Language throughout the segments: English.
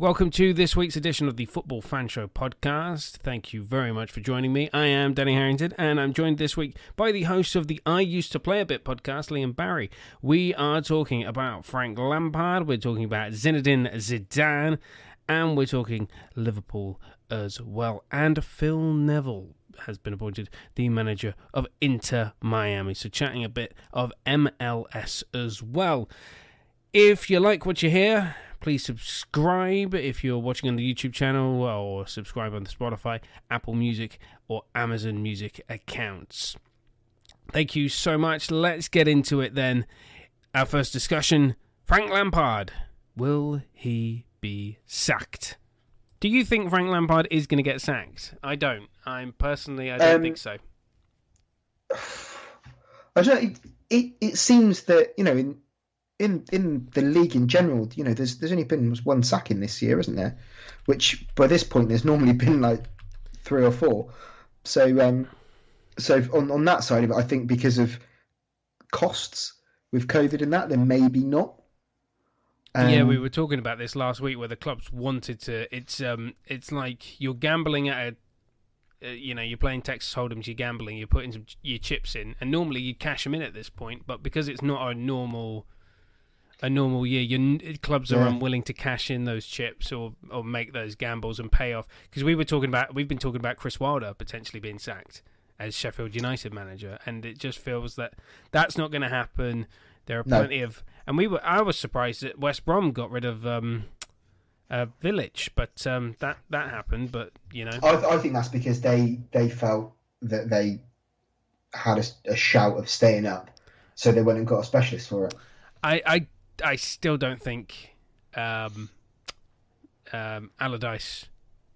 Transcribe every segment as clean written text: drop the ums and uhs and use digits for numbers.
Welcome to this week's edition of the Football Fan Show podcast. Thank you very much for joining me. I am Danny Harrington, and I'm joined this week by the host of the I Used to Play a Bit podcast, Liam Barry. We are talking about Frank Lampard, we're talking about Zinedine Zidane, and we're talking Liverpool as well. And Phill Neville has been appointed the manager of Inter Miami. So chatting a bit of MLS as well. If you like what you hear, please subscribe if you're watching on the YouTube channel, or subscribe on the Spotify, Apple Music, or Amazon Music accounts. Thank you so much. Let's get into it then. Our first discussion, Frank Lampard. Will he be sacked? Do you think Frank Lampard is going to get sacked? I don't. I don't think so. I don't. It seems that, you know, in the league in general, you know, there's only been one sacking this year, isn't there? Which by this point there's normally been like 3 or 4. So on that side of it, I think because of costs with COVID and that, then maybe not. Yeah, we were talking about this last week, where the clubs wanted to. It's like you're gambling at you're playing Texas Hold'em, you're gambling, you're putting your chips in, and normally you cash them in at this point, but because it's not a normal year, clubs are unwilling to cash in those chips or make those gambles and pay off. Because we've been talking about Chris Wilder potentially being sacked as Sheffield United manager, and it just feels that that's not going to happen. There are plenty of, and I was surprised that West Brom got rid of Village, but that happened. But you know, I think that's because they felt that they had a shout of staying up, so they went and got a specialist for it. I still don't think Allardyce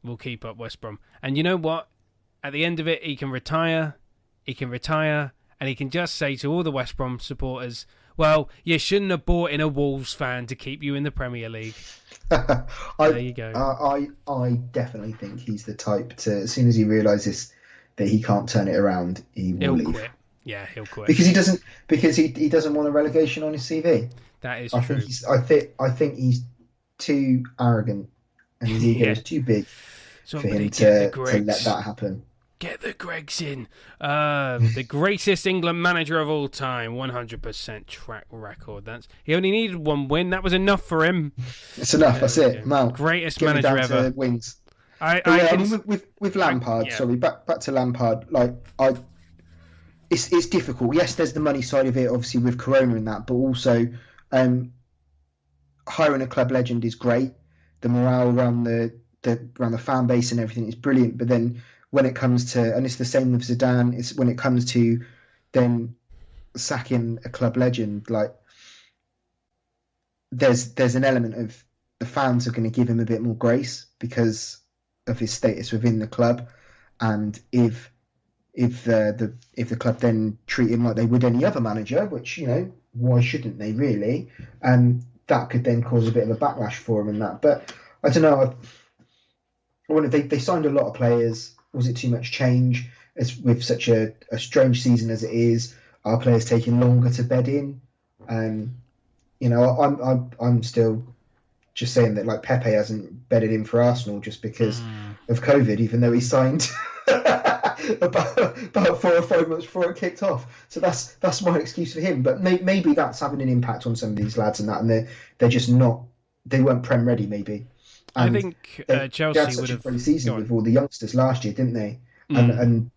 will keep up West Brom. And you know what? At the end of it, he can retire, and he can just say to all the West Brom supporters, well, you shouldn't have bought in a Wolves fan to keep you in the Premier League. There you go. I definitely think he's the type to, as soon as he realises that he can't turn it around, he'll leave. Quit. Yeah, he'll quit. Because he doesn't want a relegation on his CV. That is true. I think he's too arrogant, and his ego is too big for him to let that happen. Get the Gregs in. The greatest England manager of all time, 100% track record. He only needed one win. That was enough for him. It's enough. That's it. Mount. Greatest manager ever. Wings. With Lampard. Sorry, back to Lampard. It's difficult. Yes, there's the money side of it, obviously with Corona and that, but also hiring a club legend is great. The morale around the fan base and everything is brilliant. But then when it comes to, and it's the same with Zidane, it's when it comes to then sacking a club legend, like there's an element of the fans are going to give him a bit more grace because of his status within the club, and if the club then treat him like they would any other manager, which, you know, why shouldn't they really? That could then cause a bit of a backlash for him and that. But I don't know. I wonder if they signed a lot of players. Was it too much change? With such a strange season as it is, are players taking longer to bed in? You know, I'm still just saying that, like, Pepe hasn't bedded in for Arsenal just because of COVID, even though he signed about 4 or 5 months before it kicked off. So that's my excuse for him. But maybe that's having an impact on some of these lads and that, and they're just not. They weren't Prem ready, maybe. And I think Chelsea would have a season with all the youngsters last year, didn't they? And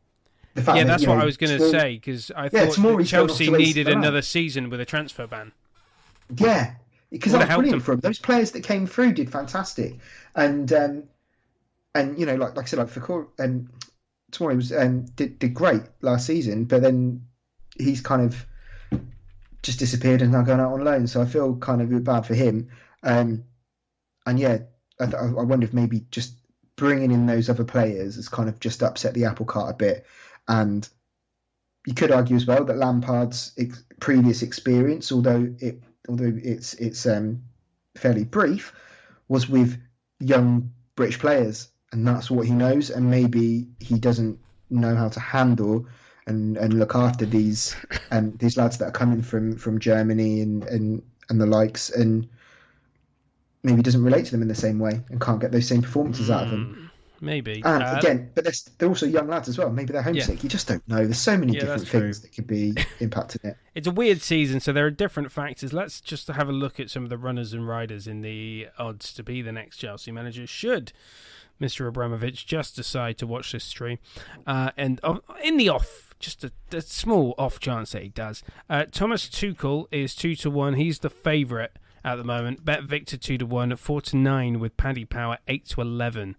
the fact that's what I was going to say, because I thought Chelsea needed another season with a transfer ban. Yeah, because that was brilliant for them. Those players that came through did fantastic, and you know, like I said, like Fakor and Tomori was did great last season, but then he's kind of just disappeared and now going out on loan. So I feel kind of a bit bad for him. And yeah, I wonder if maybe just bringing in those other players has kind of just upset the apple cart a bit. And you could argue as well that Lampard's previous experience, although it's fairly brief, was with young British players, and that's what he knows. And maybe he doesn't know how to handle and look after these lads that are coming from Germany and the likes. And maybe doesn't relate to them in the same way and can't get those same performances out of them. Maybe. And again, but they're also young lads as well. Maybe they're homesick. Yeah. You just don't know. There's so many different things that could be impacting it. It's a weird season, so there are different factors. Let's just have a look at some of the runners and riders in the odds to be the next Chelsea manager, should Mr. Abramovich just decide to watch this stream. And in the off, just a small off chance that he does, Thomas Tuchel is 2-1. He's the favourite at the moment. Bet Victor 2-1, 4-9 with Paddy Power, 8-11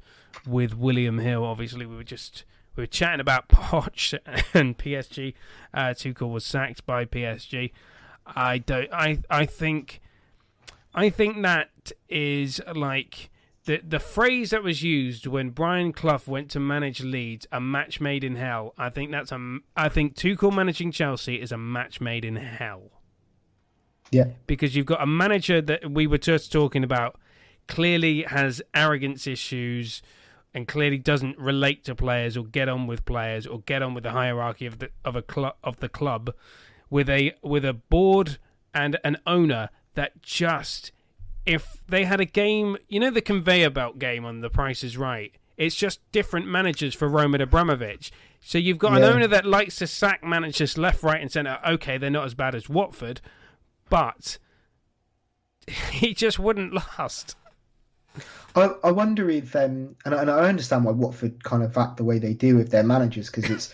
with William Hill. Obviously, we were chatting about Poch and PSG. Tuchel was sacked by PSG. I think that is like the phrase that was used when Brian Clough went to manage Leeds, a match made in hell. I think Tuchel managing Chelsea is a match made in hell. Yeah. Because you've got a manager that we were just talking about, clearly has arrogance issues and clearly doesn't relate to players or get on with players or get on with the hierarchy of the club, with a board and an owner that just, if they had a game, the conveyor belt game on The Price is Right, it's just different managers for Roman Abramovich. So you've got an owner that likes to sack managers left, right and centre. Okay, they're not as bad as Watford, but he just wouldn't last. I wonder if, and I understand why Watford kind of act the way they do with their managers, because it's,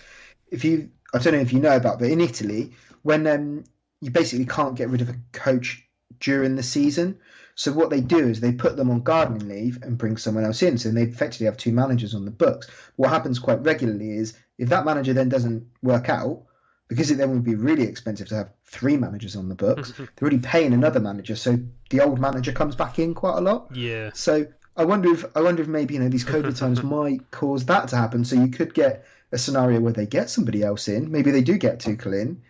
I don't know if you know about, but in Italy, when you basically can't get rid of a coach during the season, so what they do is they put them on gardening leave and bring someone else in, so they effectively have two managers on the books. What happens quite regularly is if that manager then doesn't work out, because it then would be really expensive to have three managers on the books, they're already paying another manager, so the old manager comes back in quite a lot. Yeah. So I wonder if maybe these COVID times might cause that to happen. So you could get a scenario where they get somebody else in. Maybe they do get Tuchel in,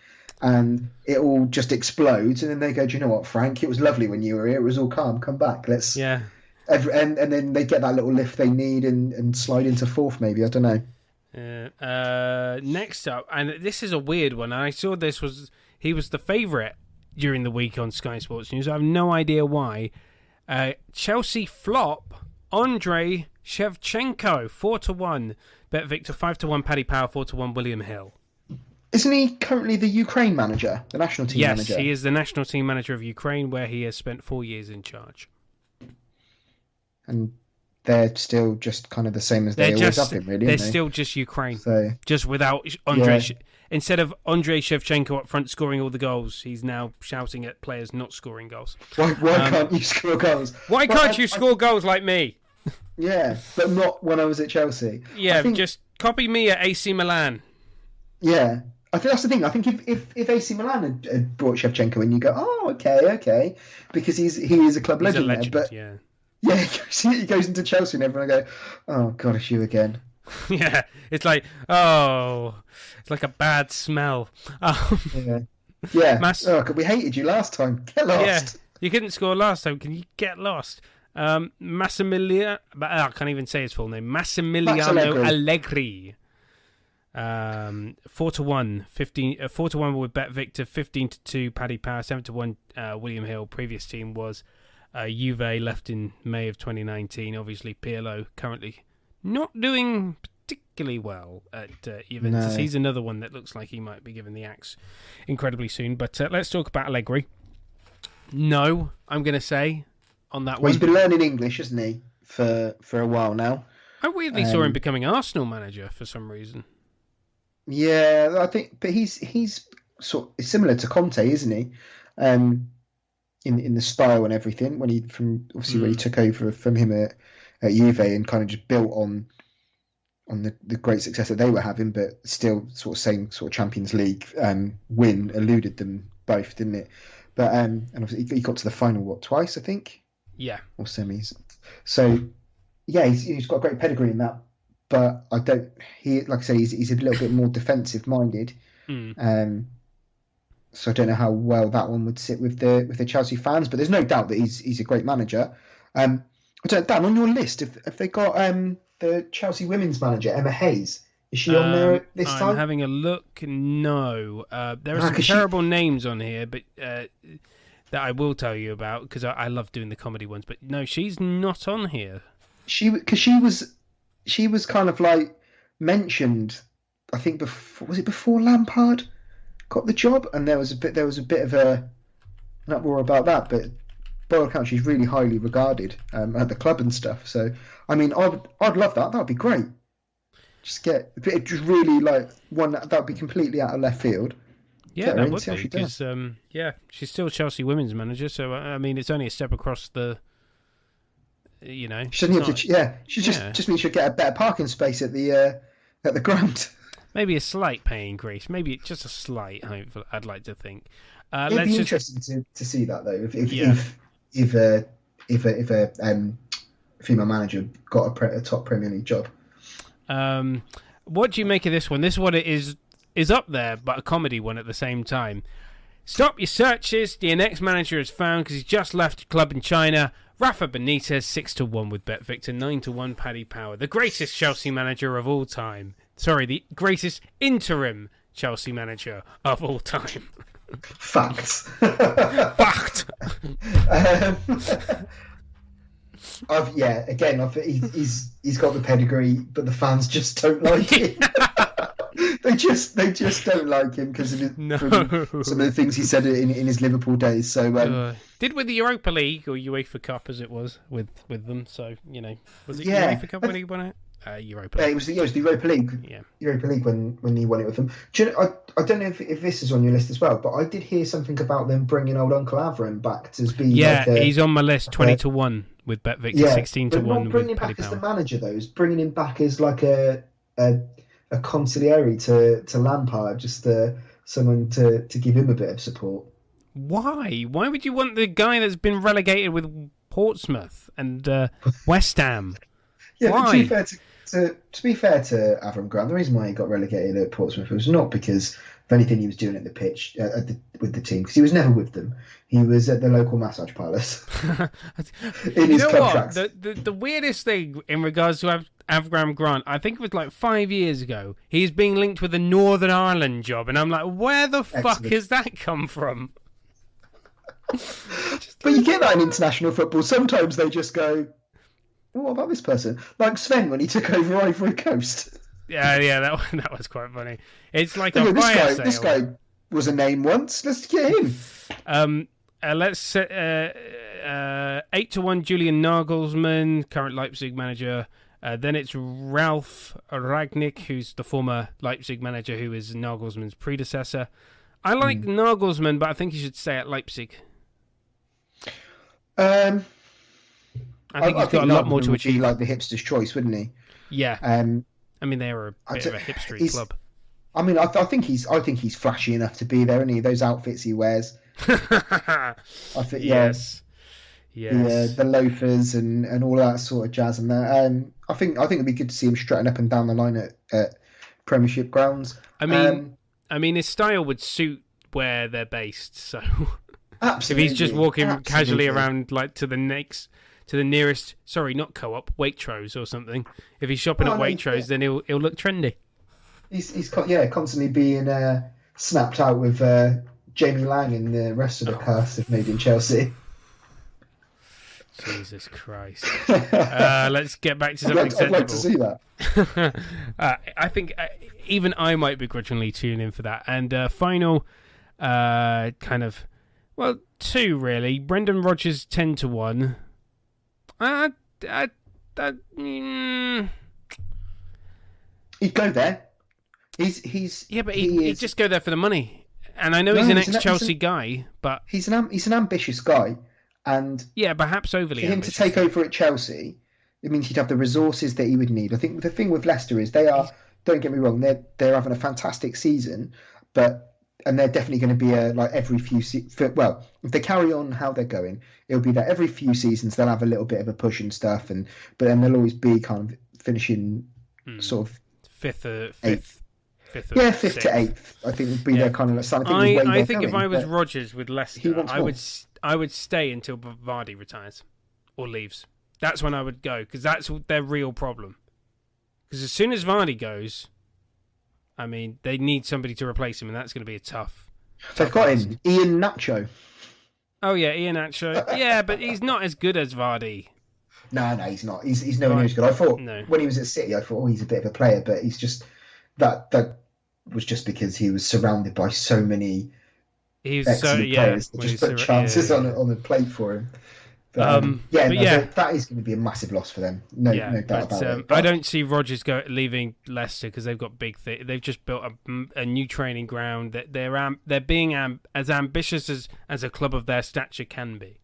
and it all just explodes. And then they go, "Do you know what, Frank? It was lovely when you were here. It was all calm. Come back. Let's." Yeah. And then they get that little lift they need and slide into fourth. Maybe, I don't know. Next up, and this is a weird one. I saw he was the favourite during the week on Sky Sports News. I have no idea why. Chelsea flop Andrei Shevchenko 4-1. Bet Victor 5-1. Paddy Power 4-1. William Hill. Isn't he currently the Ukraine manager, the national team manager? Yes, he is the national team manager of Ukraine, where he has spent 4 years in charge. And they're still just kind of the same as they always have been, really. They're still just Ukraine, so, just without Andrei. Yeah. Instead of Andrei Shevchenko up front scoring all the goals, he's now shouting at players not scoring goals. Why can't you score goals? Why can't you score goals like me? Yeah, but not when I was at Chelsea. Yeah, just copy me at AC Milan. Yeah, I think that's the thing. I think if AC Milan had brought Shevchenko in, you go, oh, okay, because he is a club legend. A legend, there. But yeah, he goes into Chelsea and everyone go, oh God, it's you again. Yeah, it's like, it's like a bad smell. Yeah. We hated you last time. Get lost. Yeah, you couldn't score last time. Can you get lost? Massimiliano, I can't even say his full name. Massimiliano Allegri. 4-1, 4-1 with Bet Victor, 15-2 Paddy Power, 7-1 William Hill. Previous team was Juve, left in May of 2019. Obviously, Pirlo currently not doing particularly well at Juventus. No. He's another one that looks like he might be given the axe incredibly soon. But let's talk about Allegri. No, I'm going to say on that one. He's been learning English, hasn't he, for a while now? I weirdly saw him becoming Arsenal manager for some reason. Yeah, I think, but he's sort of similar to Conte, isn't he? In the style and everything, when he took over from him at Juve and kind of just built on the great success that they were having, but still sort of same sort of Champions League win eluded them both, didn't it? But and obviously he got to the final twice, I think. Yeah. Or semis. So yeah, he's got a great pedigree in that. But I don't. Like I say, he's a little bit more defensive minded. So I don't know how well that one would sit with the Chelsea fans. But there's no doubt that he's a great manager. I don't know, Dan, on your list, if they got the Chelsea women's manager Emma Hayes, is she on there this time? I'm having a look. No, there are some terrible names on here, but that I will tell you about because I love doing the comedy ones. But no, she's not on here. She was kind of like mentioned. I think before Lampard got the job, and there was a bit of an uproar about that. But by all accounts, she's really highly regarded at the club and stuff. So I mean, I'd love that. That'd be great. Just really like one that would be completely out of left field. Yeah, that would be because she's still Chelsea women's manager. So I mean, it's only a step across the. She doesn't have to. She just means she'll get a better parking space at the ground. Maybe a slight pay increase. Maybe just a slight. I'd like to think. It'd be interesting to see that though. If a female manager got a top Premier League job. What do you make of this one? This one is up there, but a comedy one at the same time. Stop your searches. Your next manager is found because he's just left a club in China. Rafa Benitez, 6-1 with BetVictor, 9-1 Paddy Power. The greatest Chelsea manager of all time. Sorry, the greatest interim Chelsea manager of all time. Facts. Fact. He's got the pedigree, but the fans just don't like him. They just don't like him because of some of the things he said in his Liverpool days. So did with the Europa League or UEFA Cup as it was with them. So was it UEFA Cup when he won it? Europa League. It was the Europa League. Yeah, Europa League when he won it with them. I don't know if this is on your list as well, but I did hear something about them bringing old Uncle Avram back to be. Yeah, he's on my list. 20-1 with BetVictor, 16-1. But not bringing him back as the manager though. It's bringing him back as like a consigliere to Lampard, just someone to give him a bit of support. Why? Why would you want the guy that's been relegated with Portsmouth and West Ham? Yeah, why? To be fair to Avram Grant, the reason why he got relegated at Portsmouth was not because of anything he was doing at the pitch with the team, because he was never with them. He was at the local massage parlours in his contracts. The weirdest thing in regards to Avram Grant, I think it was like 5 years ago, he's being linked with a Northern Ireland job, and I'm like, where the fuck has that come from? But you get that in international football. Sometimes they just go, what about this person? Like Sven when he took over Ivory Coast. Yeah, that was quite funny. It's like this guy was a name once. Let's get him. Let's set 8-1 Julian Nagelsmann, current Leipzig manager. Then it's Ralf Rangnick, who's the former Leipzig manager, who is Nagelsmann's predecessor. I like Nagelsmann, but I think he should stay at Leipzig. I think he's got a lot more to achieve. He'd be like the hipster's choice, wouldn't he? Yeah. I mean, they are a bit of a hipstery club. I mean, I think he's flashy enough to be there, isn't he? Those outfits he wears. I think, yes. The loafers and all that sort of jazz and that. I think it'd be good to see him strutting up and down the line at Premiership grounds. I mean, his style would suit where they're based. So, absolutely, if he's just walking casually around, like to the nearest, sorry, not Co-op, Waitrose or something. If he's shopping at Waitrose, then he'll look trendy. He's constantly being snapped out with Jamie Lang and the rest of the cast of Made in Chelsea. Jesus Christ. Let's get back to something sensible. I'd like to see that. I think even I might begrudgingly tune in for that. And final two really. Brendan Rodgers 10-1. He'd go there. He'd just go there for the money. And I know he's an ex-Chelsea guy, but he's an ambitious guy, and perhaps overly for him ambitious. To take over at Chelsea, it means he'd have the resources that he would need. I think the thing with Leicester is they are. Don't get me wrong, they're having a fantastic season, and they're definitely going to be every few well, if they carry on how they're going, it'll be that every few seasons they'll have a little bit of a push and stuff, but then they'll always be kind of finishing sort of fifth to eighth. I think would be their kind of style. I think if I was Rodgers with Leicester, I would stay until Vardy retires or leaves. That's when I would go, because that's their real problem. Because as soon as Vardy goes, I mean, they need somebody to replace him, and that's going to be a tough. They've got him, Ian Nacho. Oh yeah, Iheanacho. Yeah, but he's not as good as Vardy. No, he's not. He's nowhere near as good. I thought when he was at City, I thought, he's a bit of a player, but he's just that was just because he was surrounded by so many excellent players that just put chances on the plate for him. But, that is going to be a massissive loss for them. No doubt about it. But I don't see Rodgers leaving Leicester because they've got big. They've just built a new training ground. That they're being as ambitious as a club of their stature can be,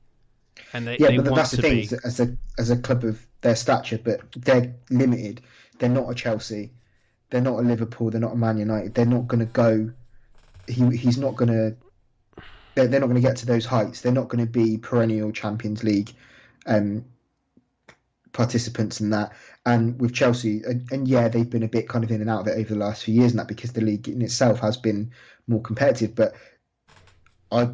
and they but that's the thing. As a club of their stature, but they're limited. They're not a Chelsea. They're not a Liverpool. They're not a Man United. They're not going to go. He's not going to. They're not going to get to those heights. They're not going to be perennial Champions League participants in that. And with Chelsea, and they've been a bit kind of in and out of it over the last few years, and that because the league in itself has been more competitive. But I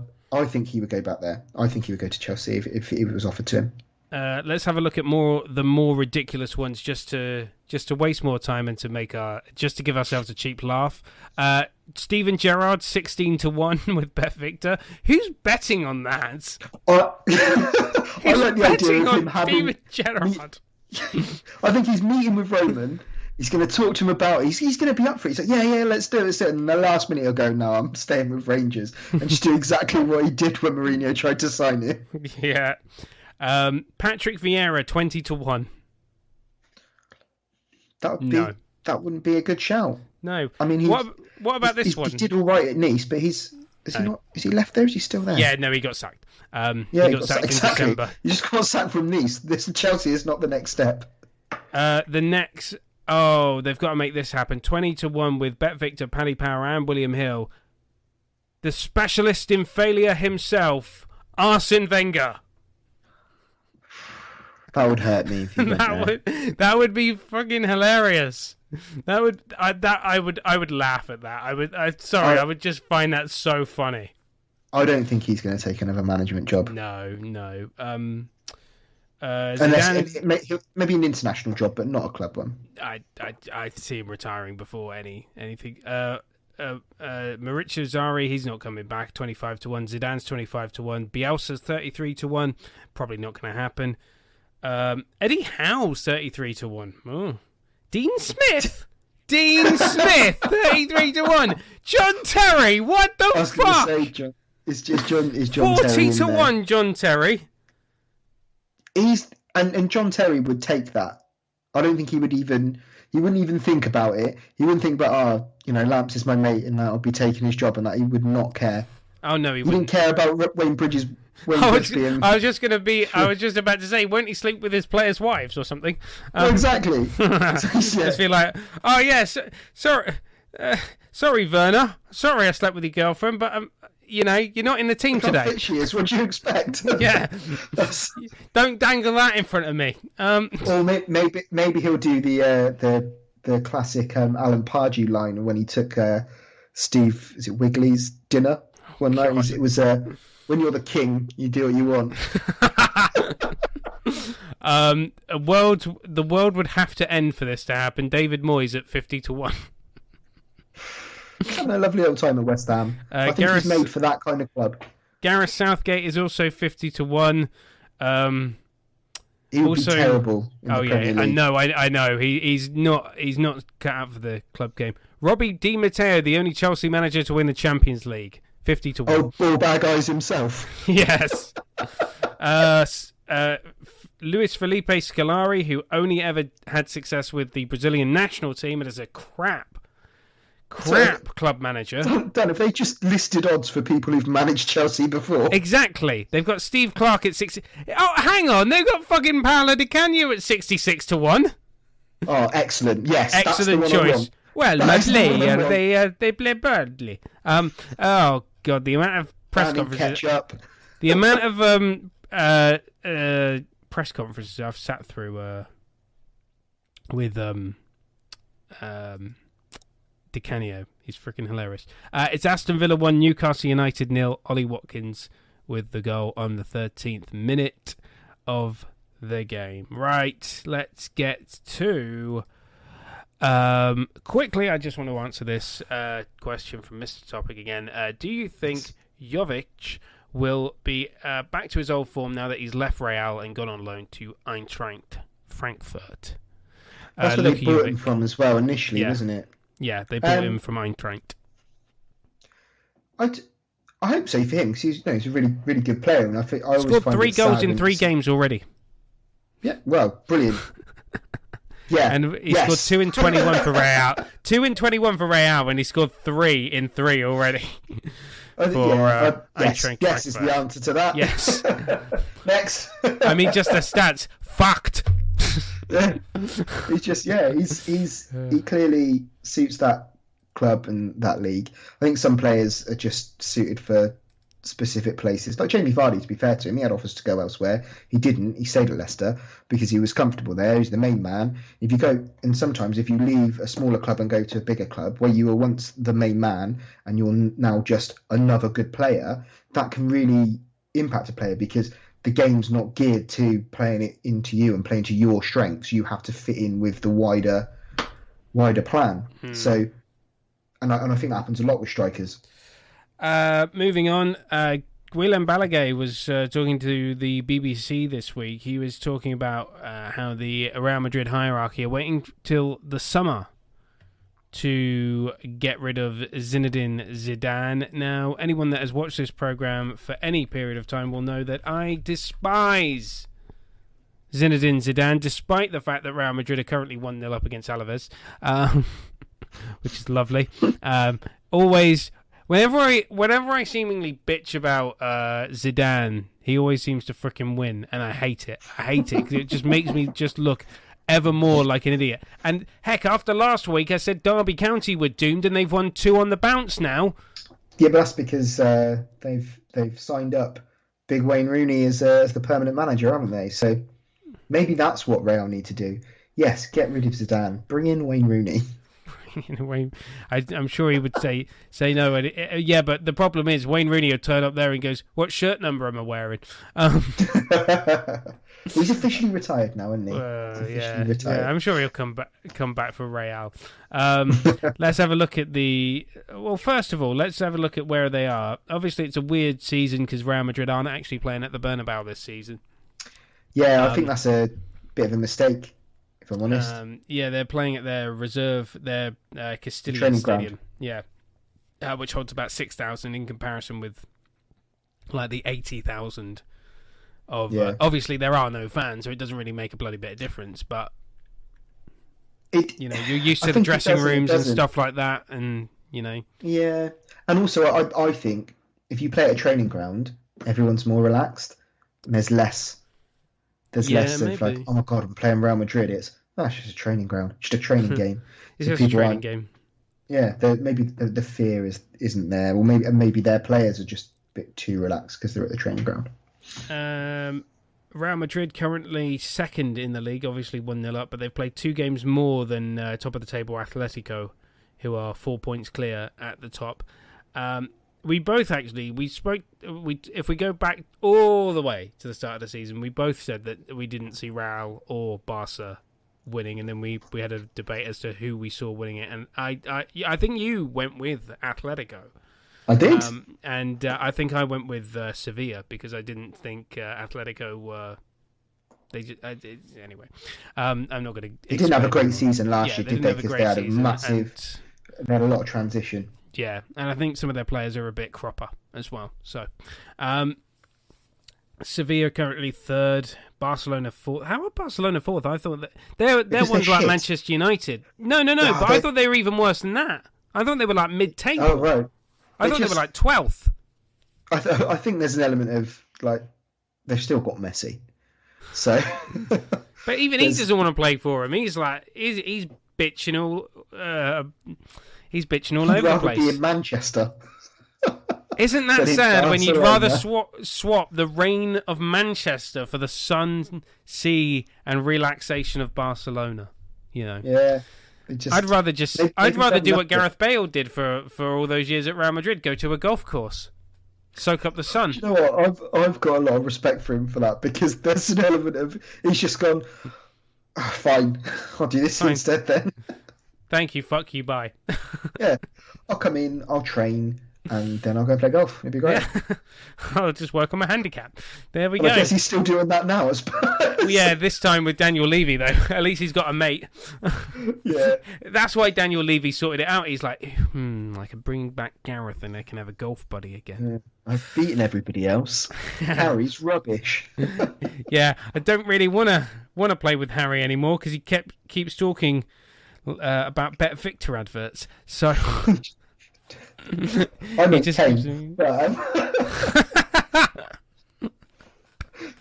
think he would go back there. I think he would go to Chelsea if it was offered to him. Let's have a look at the more ridiculous ones, just to waste more time and to give ourselves a cheap laugh. Steven Gerrard 16-1 with BetVictor. Who's betting on that? I like the idea of him having Steven Gerrard. I think he's meeting with Roman. He's going to talk to him about. He's going to be up for it. He's like, yeah, let's do it. And the last minute he'll go, no, I'm staying with Rangers, and just do exactly what he did when Mourinho tried to sign him. Yeah. Patrick Vieira 20-1. That wouldn't be a good shout. No. I mean, what about this one? He did all right at Nice, but is he not? Is he left there? Is he still there? Yeah, no, he got sacked. He got sacked in December. You just got sacked from Nice. Chelsea is not the next step. The next. Oh, they've got to make this happen. 20-1 with BetVictor, Paddy Power, and William Hill. The specialist in failure himself, Arsene Wenger. That would hurt me if you went there. That would be fucking hilarious. I would laugh at that. I would just find that so funny. I don't think he's going to take another management job. No. Zidane, maybe an international job, but not a club one. I see him retiring before anything. Maurizio Sarri, he's not coming back. 25-1. Zidane's 25-1. Bielsa's 33-1. Probably not going to happen. Eddie Howe's 33-1. Oh. Dean Smith 33-1. John Terry, what the fuck? Is John 40-1. John Terry. And John Terry would take that. I don't think he wouldn't even think about it. He wouldn't think about, Lamps is my mate and that I'll be taking his job and that. He would not care. Oh no, he wouldn't care about Wayne Bridges. I was just about to say, won't he sleep with his players' wives or something? Exactly. Just be like, oh yes, sorry, Werner. Sorry, I slept with your girlfriend, but you're not in the team today. How fit she is? What do you expect? Yeah, don't dangle that in front of me. Or maybe he'll do the classic Alan Pardew line when he took Steve Wigley's dinner one night. It was when you're the king, you do what you want. The world would have to end for this to happen. David Moyes at 50-1. Having a lovely little time at West Ham. I think he's made for that kind of club. Gareth Southgate is also 50-1. He would be terrible. Oh yeah, I know. He's not cut out for the club game. Robbie Di Matteo, the only Chelsea manager to win the Champions League. 50-1. Oh, ball bag eyes himself. Yes. Luis Felipe Scolari, who only ever had success with the Brazilian national team and is a crap club manager. Dan, if they just listed odds for people who've managed Chelsea before. Exactly. They've got Steve Clarke at 60. Oh, hang on. They've got fucking Paolo Di Canio at 66-1. Oh, excellent. Yes, excellent that's the one choice. I want. Well, my player, they play badly. Oh god, the amount of press conferences. The amount of press conferences I've sat through with Di Canio. He's freaking hilarious. It's Aston Villa 1, Newcastle United 0. Ollie Watkins with the goal on the 13th minute of the game. Right, let's get to. Quickly, I just want to answer this question from Mr. Topic again. Do you think Jovic will be back to his old form now that he's left Real and gone on loan to Eintracht Frankfurt. That's where they bought him from as well initially, wasn't it? Yeah, they bought him from Eintracht. I hope so for him because he's a really, really good player, and I always scored find 3 goals in 3 games already. Yeah, well, brilliant. Yeah, and he scored 2 in 21 for Real. 2 in 21 for Real, and he scored 3 in 3 already. Yes is the answer to that. Yes. Next. I mean, just the stats. Fucked. Yeah. He clearly suits that club and that league. I think some players are just suited for specific places. Like Jamie Vardy, to be fair to him, he had offers to go elsewhere. He didn't. He stayed at Leicester because he was comfortable there. He's the main man. If you go, and sometimes if you leave a smaller club and go to a bigger club where you were once the main man and you're now just another good player, that can really impact a player because the game's not geared to playing it into you and playing to your strengths. You have to fit in with the wider plan. So, and I think that happens a lot with strikers. Moving on, Guillem Balaguer was talking to the BBC this week. He was talking about how the Real Madrid hierarchy are waiting till the summer to get rid of Zinedine Zidane. Now, anyone that has watched this programme for any period of time will know that I despise Zinedine Zidane, despite the fact that Real Madrid are currently 1-0 up against Alaves, which is lovely. Always... Whenever I seemingly bitch about Zidane, he always seems to frickin' win, and I hate it. I hate it because it just makes me just look ever more like an idiot. And heck, after last week, I said Derby County were doomed, and they've won 2 on the bounce now. Yeah, but that's because they've signed up Big Wayne Rooney as the permanent manager, haven't they? So maybe that's what Real need to do. Yes, get rid of Zidane, bring in Wayne Rooney. In a way, I'm sure he would say no. Yeah, but the problem is Wayne Rooney will turn up there and goes, "What shirt number am I wearing?" He's officially retired now, isn't he? Yeah, I'm sure he'll come back for Real. Let's have a look at first of all, let's have a look at where they are. Obviously, it's a weird season because Real Madrid aren't actually playing at the Bernabeu this season. Yeah, I think that's a bit of a mistake. If I'm honest. They're playing at their Castilian Stadium. Ground. Yeah, which holds about 6,000 in comparison with like the 80,000 of. Obviously, there are no fans, so it doesn't really make a bloody bit of difference. But you're used to the dressing rooms and stuff like that, and Yeah, and also I think if you play at a training ground, everyone's more relaxed. And there's less. There's less of like, oh my god, I'm playing Real Madrid. It's just a training ground, just a training game. It's just a training game. Yeah, maybe the fear isn't there, or maybe their players are just a bit too relaxed because they're at the training ground. Real Madrid currently second in the league, obviously 1-0 up, but they've played 2 games more than top of the table Atletico, who are 4 points clear at the top. We both actually, if we go back all the way to the start of the season, we both said that we didn't see Real or Barca winning, and then we had a debate as to who we saw winning it, and I think you went with Atletico. I did. And I think I went with Sevilla because I didn't think Atletico were... anyway, I'm not going to... They didn't have a great season last year, did they? Because they had a massive... They had a lot of transition. Yeah, and I think some of their players are a bit cropper as well. So, Sevilla currently 3rd, Barcelona 4th. How are Barcelona 4th? I thought that they're ones like Manchester United. No, but I thought they were even worse than that. I thought they were like mid-table. Oh, right. I thought they were like 12th. I think there's an element of, like, they've still got Messi. So... But even he doesn't want to play for him. He's like, he's bitching all... He's bitching all over the place. Be in Manchester. Isn't that sad when you'd rather swap the reign of Manchester for the sun, sea, and relaxation of Barcelona? Yeah. I'd rather do what Gareth Bale did for all those years at Real Madrid. Go to a golf course, soak up the sun. Do you know what? I've got a lot of respect for him for that because there's an element of he's just gone. Oh, fine, I'll do this instead then. Thank you, fuck you, bye. Yeah, I'll come in, I'll train, and then I'll go play golf. It'd be great. Yeah. I'll just work on my handicap. There we go. I guess he's still doing that now, I suppose. Yeah, this time with Daniel Levy, though. At least he's got a mate. Yeah. That's why Daniel Levy sorted it out. He's like, I can bring back Gareth and I can have a golf buddy again. Yeah. I've beaten everybody else. Harry's rubbish. Yeah, I don't really want to play with Harry anymore because he keeps talking about Bet Victor adverts. So I'm a 10.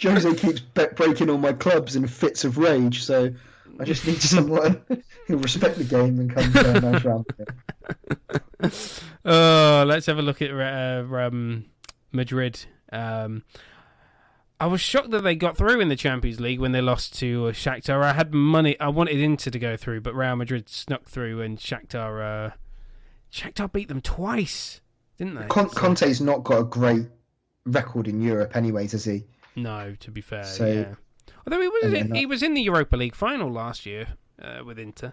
Jose keeps breaking all my clubs in fits of rage, so I just need someone who'll respect the game and come to a nice round with it. Oh, let's have a look at Madrid. I was shocked that they got through in the Champions League when they lost to Shakhtar. I had money. I wanted Inter to go through, but Real Madrid snuck through, and Shakhtar beat them twice, didn't they? Conte's not got a great record in Europe, anyways, has he? No, to be fair, so, yeah. Although he was in the Europa League final last year with Inter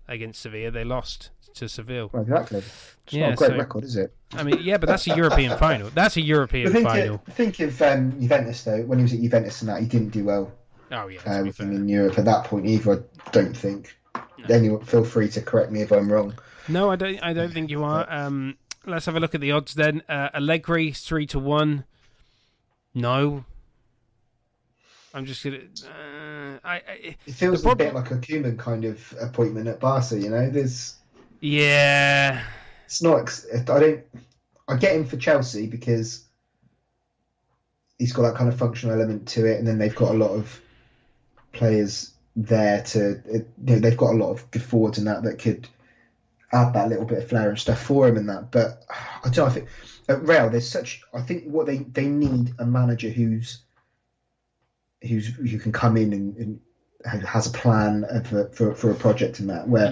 against Sevilla. They lost to Seville. Well, exactly. It's not a great record, is it? I mean, yeah, but that's a European final. That's a European final. Think of Juventus, though. When he was at Juventus and that, he didn't do well. Oh, yeah. With him in Europe at that point either, I don't think. No. Anyone, feel free to correct me if I'm wrong. No, I don't think you are. Let's have a look at the odds then. Allegri 3-1. No. I'm just gonna. It feels a bit like a Koeman kind of appointment at Barca. You know, Yeah. It's not. I get him for Chelsea because he's got that kind of functional element to it, and then they've got a lot of players there they've got a lot of good forwards and that could add that little bit of flair and stuff for him and that. But I don't know, I think at Real I think what they need a manager who can come in and has a plan for a project and that where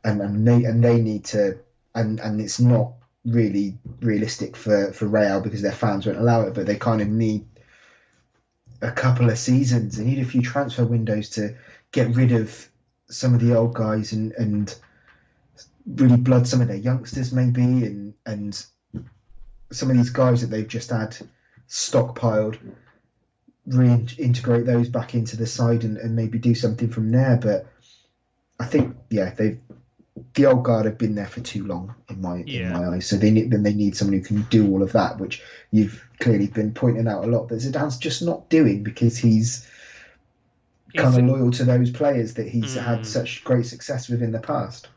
and they need to and it's not really realistic for Real because their fans won't allow it, but they kind of need a couple of seasons. They need a few transfer windows to get rid of some of the old guys and really blood some of their youngsters maybe and some of these guys that they've just had stockpiled, reintegrate those back into the side and maybe do something from there. But I think the old guard have been there for too long in my eyes. So they need someone who can do all of that, which you've clearly been pointing out a lot. But Zidane's just not doing because he's kind of loyal to those players that he's had such great success with in the past.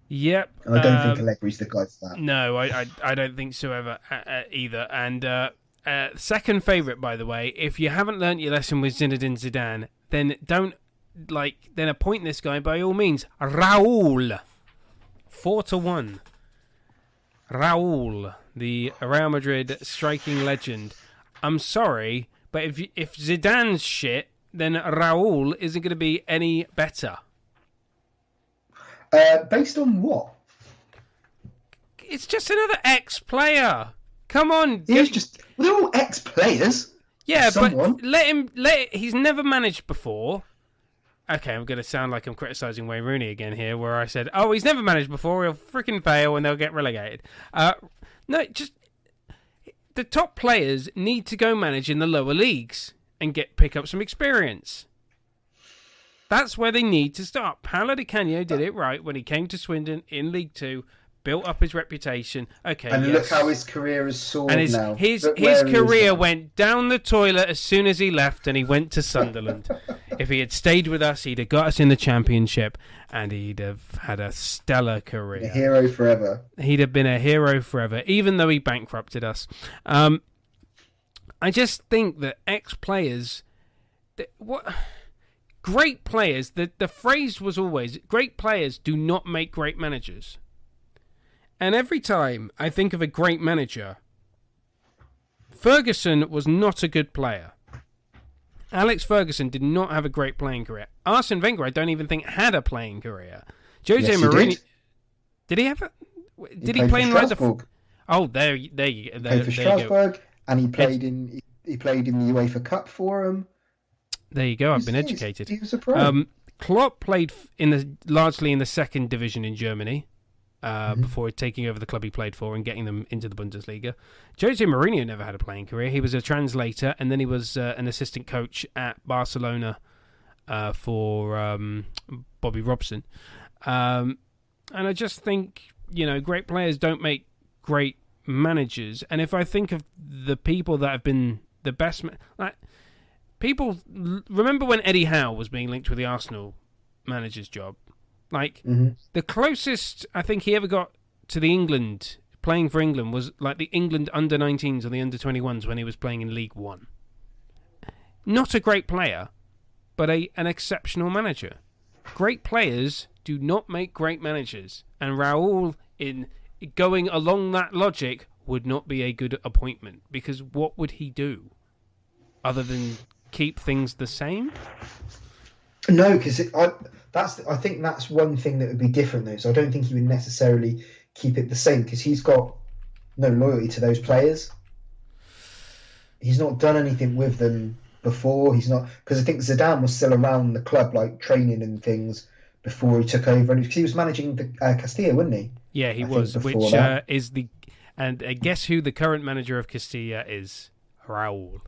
Yep. And I don't think Allegri's the guy for that. No, I don't think so ever either. And second favourite, by the way, if you haven't learnt your lesson with Zinedine Zidane, then then appoint this guy by all means. Raúl, 4-1. Raúl, the Real Madrid striking legend. I'm sorry, but if Zidane's shit, then Raúl isn't going to be any better. Based on what? It's just another ex-player. Come on. They're all ex-players. Yeah, but he's never managed before. Okay, I'm going to sound like I'm criticising Wayne Rooney again here, where I said, he's never managed before, he'll freaking fail and they'll get relegated. No, just the top players need to go manage in the lower leagues and pick up some experience. That's where they need to start. Paolo Di Canio did it right when he came to Swindon in League 2, built up his reputation. Okay, and look how his career has soared and now. His career went down the toilet as soon as he left, and he went to Sunderland. If he had stayed with us, he'd have got us in the Championship, and he'd have had a stellar career. A hero forever. He'd have been a hero forever, even though he bankrupted us. I just think that ex-players... Great players, the phrase was always, great players do not make great managers. And every time I think of a great manager, Ferguson was not a good player. Alex Ferguson did not have a great playing career. Arsene Wenger, I don't even think, had a playing career. Jose Mourinho... Did he have a... Did he play in Strasbourg? There you go. He played for Strasbourg, and he played in the UEFA Cup for him. There you go. I've been educated. He was a pro. Klopp played largely in the second division in Germany. before taking over the club he played for and getting them into the Bundesliga. Jose Mourinho never had a playing career. He was a translator, and then he was an assistant coach at Barcelona for Bobby Robson. And I just think, great players don't make great managers. And if I think of the people that have been the best... people remember when Eddie Howe was being linked with the Arsenal manager's job? The closest I think he ever got to the England, playing for England, was like the England under-19s or the under-21s when he was playing in League One. Not a great player, but an exceptional manager. Great players do not make great managers. And Raul, in going along that logic, would not be a good appointment, because what would he do other than keep things the same? No, because I think that's one thing that would be different though. So I don't think he would necessarily keep it the same, because he's got no loyalty to those players. He's not done anything with them before. He's not, because I think Zidane was still around the club, like training and things, before he took over, and because he was managing the Castilla, wasn't he? Yeah, he was. Which is and guess who the current manager of Castilla is? Raul.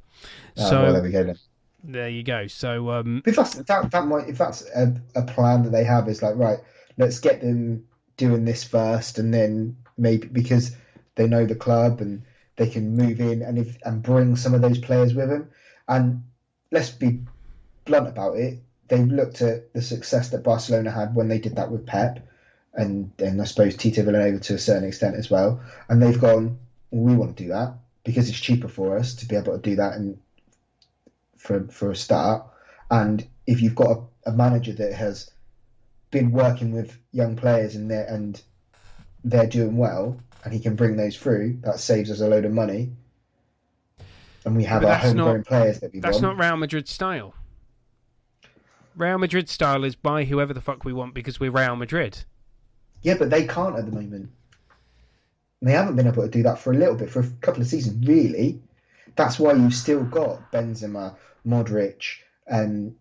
So well, there we go then. There you go. So if that's a plan that they have, is like, right, let's get them doing this first, and then maybe, because they know the club and they can move in and bring some of those players with them. And let's be blunt about it, they've looked at the success that Barcelona had when they did that with Pep, and I suppose Tito Vilanova to a certain extent as well, and they've gone, well, we want to do that because it's cheaper for us to be able to do that, and for a start. And if you've got a manager that has been working with young players and they're doing well, and he can bring those through, that saves us a load of money. And we have our homegrown players that we want. That's not Real Madrid style. Real Madrid style is buy whoever the fuck we want because we're Real Madrid. Yeah, but they can't at the moment. They haven't been able to do that for a little bit, for a couple of seasons, really. That's why you've still got Benzema, Modric, and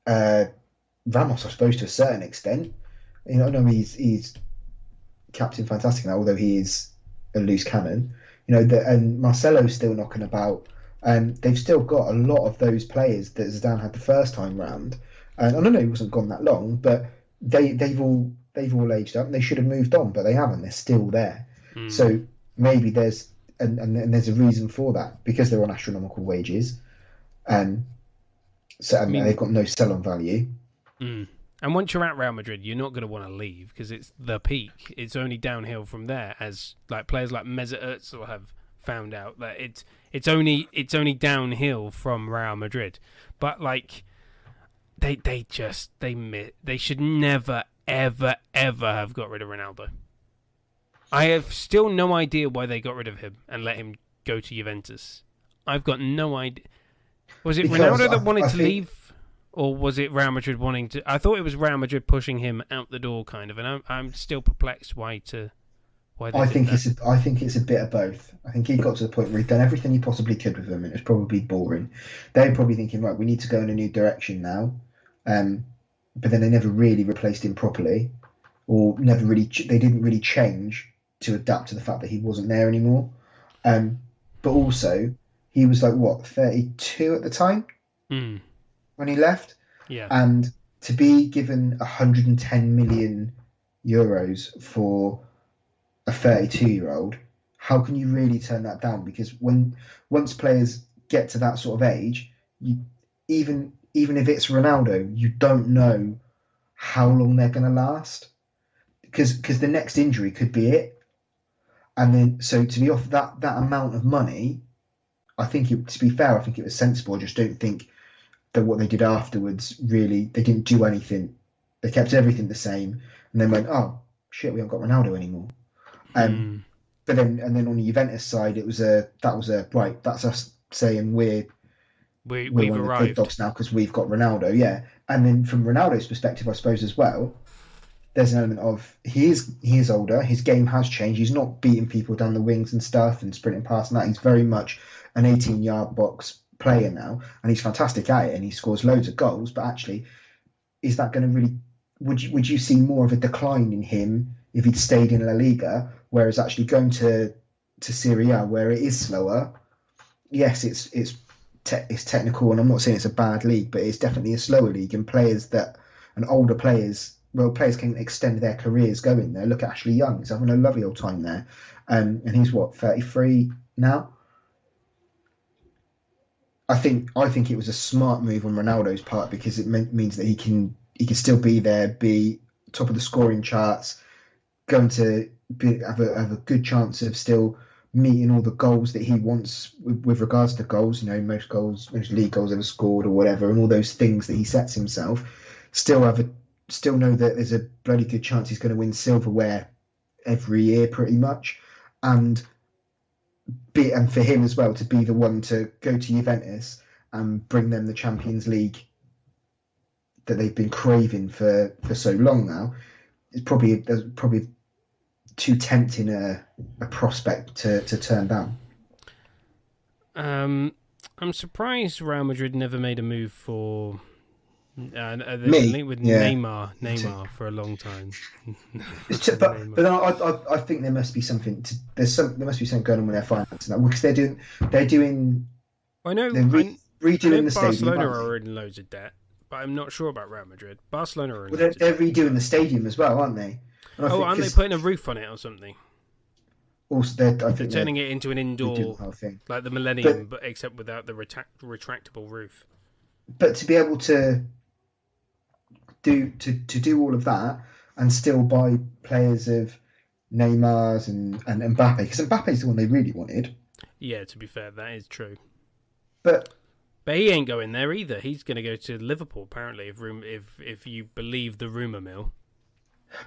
Ramos, I suppose, to a certain extent. I know he's Captain Fantastic now, although he is a loose cannon. And Marcelo's still knocking about. They've still got a lot of those players that Zidane had the first time round. And I don't know, he wasn't gone that long, but they've all aged up, and they should have moved on, but they haven't. They're still there. So maybe there's there's a reason for that, because they're on astronomical wages, they've got no sell-on value. And once you're at Real Madrid, you're not going to want to leave, because it's the peak. It's only downhill from there, as like players like Mesut Ozil have found out that it's only downhill from Real Madrid. But like they should never ever have got rid of Ronaldo. I have still no idea why they got rid of him and let him go to Juventus. I've got no idea. Was it Ronaldo that wanted to leave, or was it Real Madrid wanting to? I thought it was Real Madrid pushing him out the door, kind of, and I'm still perplexed why they I think it's a bit of both. I think he got to the point where he'd done everything he possibly could with them, and it was probably boring. They're probably thinking, right, we need to go in a new direction now, but then they never really replaced him properly, or they didn't really change to adapt to the fact that he wasn't there anymore. But also, he was like, what, 32 at the time when he left? Yeah. And to be given 110 million euros for a 32-year-old, how can you really turn that down? Because once players get to that sort of age, even if it's Ronaldo, you don't know how long they're going to last, because the next injury could be it. And then, so to be off that amount of money, I think to be fair, I think it was sensible. I just don't think that what they did afterwards, really, they didn't do anything. They kept everything the same, and then went, oh shit, we haven't got Ronaldo anymore. But then on the Juventus side, it was right. That's us saying we've arrived. Good dogs now because we've got Ronaldo, yeah. And then from Ronaldo's perspective, I suppose as well, there's an element of he is older. His game has changed. He's not beating people down the wings and stuff and sprinting past and that. He's very much an 18-yard box player now, and he's fantastic at it, and he scores loads of goals. But actually, is that going to really? Would you see more of a decline in him if he'd stayed in La Liga, whereas actually going to Serie A, where it is slower, yes, it's technical, and I'm not saying it's a bad league, but it's definitely a slower league, and older players can extend their careers going there. Look at Ashley Young; he's having a lovely old time there, and he's 33 now. I think it was a smart move on Ronaldo's part, because it means that he can still be there, be top of the scoring charts, going to have a good chance of still meeting all the goals that he wants with regards to goals. Most league goals ever scored or whatever, and all those things that he sets himself. Still know that there's a bloody good chance he's going to win silverware every year, pretty much, and for him as well to be the one to go to Juventus and bring them the Champions League that they've been craving for so long now, is probably too tempting a prospect to turn down. I'm surprised Real Madrid never made a move for they've Me? been linked with Neymar for a long time. but I think there must be something. There must be something going on with their finances now, because they're doing. I know. Redoing the stadium. Barcelona are in loads of debt, but I'm not sure about Real Madrid. Barcelona are in. Well, they're redoing the stadium as well, aren't they? Aren't they putting a roof on it or something? Also, I think they're turning it into an indoor, like the Millennium, but except without the retractable roof. But to be able to do all of that and still buy players of Neymar's and Mbappe, because Mbappe's the one they really wanted. Yeah, to be fair, that is true. But he ain't going there either. He's going to go to Liverpool, apparently, if you believe the rumour mill.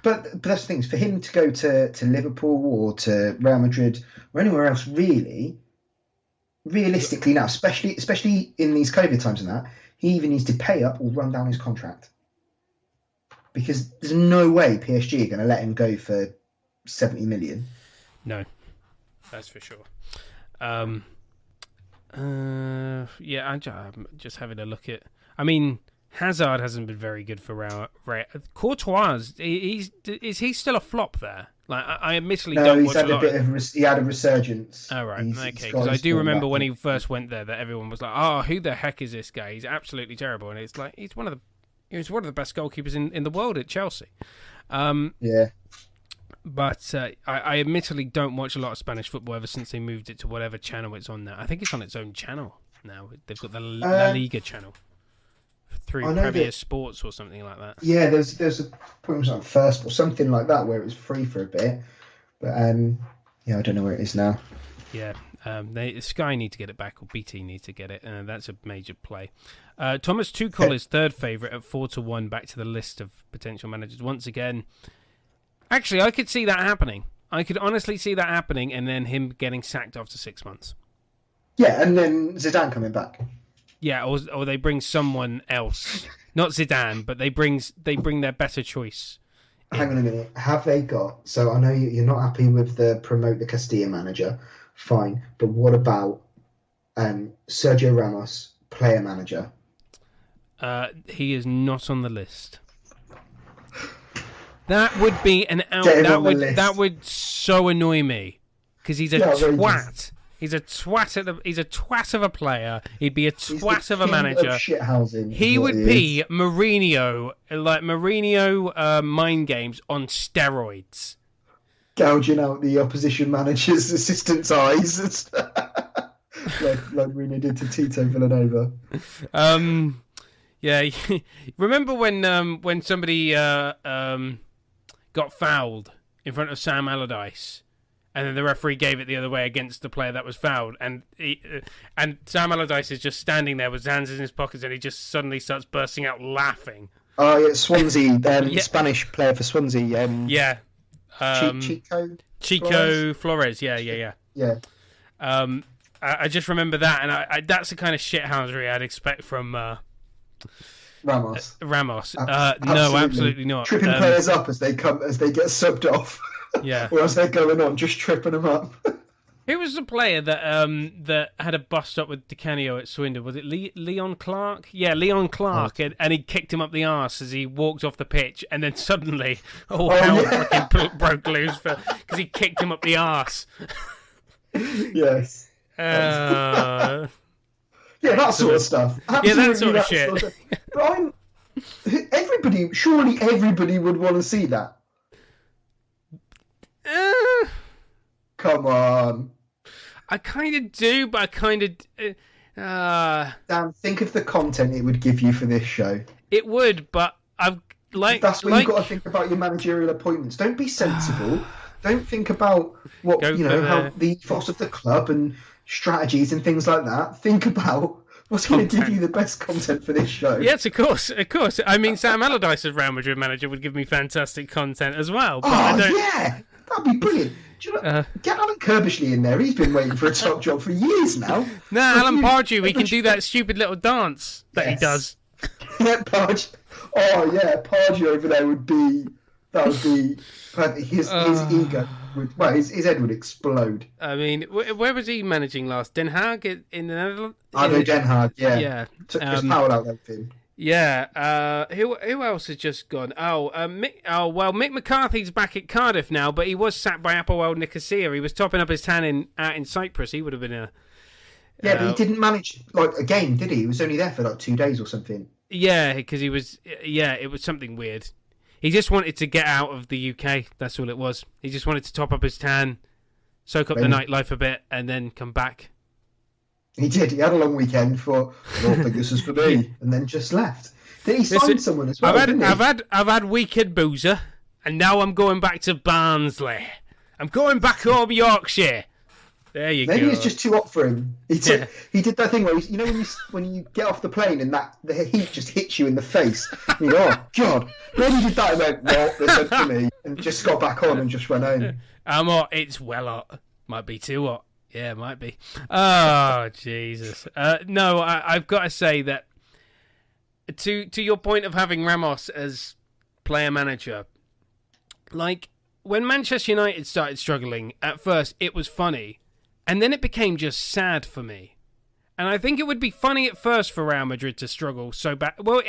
But that's the thing, for him to go to Liverpool or to Real Madrid or anywhere else, realistically now, especially in these COVID times and that, he either needs to pay up or run down his contract. Because there's no way PSG are going to let him go for 70 million. No, that's for sure. Yeah, I'm just having a look at. I mean, Hazard hasn't been very good for Real. Courtois, is he still a flop there? Like, I admittedly don't watch a lot. He had a resurgence. Oh, right. Okay, because I do remember when he first went there that everyone was like, "Oh, who the heck is this guy? He's absolutely terrible." And it's like he was one of the best goalkeepers in the world at Chelsea. Yeah. But I admittedly don't watch a lot of Spanish football ever since they moved it to whatever channel it's on now. I think it's on its own channel now. They've got the La Liga channel through Premier Sports or something like that. Yeah, there's a point was like First or something like that where it was free for a bit, but I don't know where it is now. Yeah, Sky need to get it back, or BT need to get it. That's a major play. Thomas Tuchel is third favourite at 4-1. Back to the list of potential managers once again. Actually, I could see that happening. I could honestly see that happening, and then him getting sacked after 6 months. Yeah, and then Zidane coming back. Yeah, or they bring someone else, not Zidane, but they bring their better choice. Hang on a minute. Have they got? So I know you're not happy with the promote the Castilla manager. Fine, but what about Sergio Ramos, player manager? He is not on the list. That would be an out. That would so annoy me, because he's a twat. He's a twat of a player. He'd be a twat of a manager. He would be Mourinho, like Mourinho mind games on steroids. Gouging out the opposition manager's assistant's eyes, like Mourinho did to Tito Villanova. Yeah. Remember when somebody got fouled in front of Sam Allardyce, and then the referee gave it the other way against the player that was fouled, and Sam Allardyce is just standing there with his hands in his pockets, and he just suddenly starts bursting out laughing. Oh, yeah, Swansea, Spanish player for Swansea. Chico Flores. Yeah. I just remember that, and that's the kind of shithousery I'd expect from Ramos. No, absolutely not. Tripping players up as they get subbed off. Yeah. Or as they're going on, just tripping them up. Who was the player that that had a bust up with Di Canio at Swindon? Was it Leon Clark? Yeah, Leon Clark, and he kicked him up the arse as he walked off the pitch, and then suddenly hell fucking broke loose because he kicked him up the arse. Yes. Yeah, that sort of stuff. Absolutely, yeah, that sort of shit. But surely everybody would want to see that. Come on. I kind of do, but I kind of... Dan, think of the content it would give you for this show. It would, but I've... That's when you've got to think about your managerial appointments. Don't be sensible. Don't think about what how the ethos of the club and strategies and things like that. Think about what's going to give you the best content for this show. Yes, of course. I mean, Sam Allardyce as Real Madrid manager would give me fantastic content as well. But yeah, that'd be brilliant. Do you know, get Alan Kirbishley in there. He's been waiting for a top job for years now. Alan Pardew, he can do that stupid little dance that he does. Yeah, Pardew. Oh yeah, Pardew over there would be his ego would his head would explode. I mean, where was he managing last? Den Haag in the Netherlands? I know Den Haag. Yeah. Took Chris Powell out there for him. Yeah. Who else has just gone? Mick McCarthy's back at Cardiff now, but he was sacked by Apoel Nicosia. He was topping up his tan out in Cyprus. He would have been a... Yeah, but he didn't manage a game, did he? He was only there for 2 days or something. Yeah, because he was... Yeah, it was something weird. He just wanted to get out of the UK. That's all it was. He just wanted to top up his tan, soak up the nightlife a bit, and then come back. He did. He had a long weekend for, I don't think this is for me, and then just left. Then he signed someone as well. I've had Weekend Boozer, and now I'm going back to Barnsley. I'm going back home Yorkshire. There you go. Maybe it's just too hot for him. He did that thing where when you get off the plane and the heat just hits you in the face. And you go, oh God! Maybe he did that and went, no, this isn't for me, and just got back on and just went home. I'm hot. It's well hot. Might be too hot. Yeah, it might be. Oh, Jesus. No, I've got to say that to your point of having Ramos as player-manager, when Manchester United started struggling, at first it was funny, and then it became just sad for me. And I think it would be funny at first for Real Madrid to struggle so bad. Well,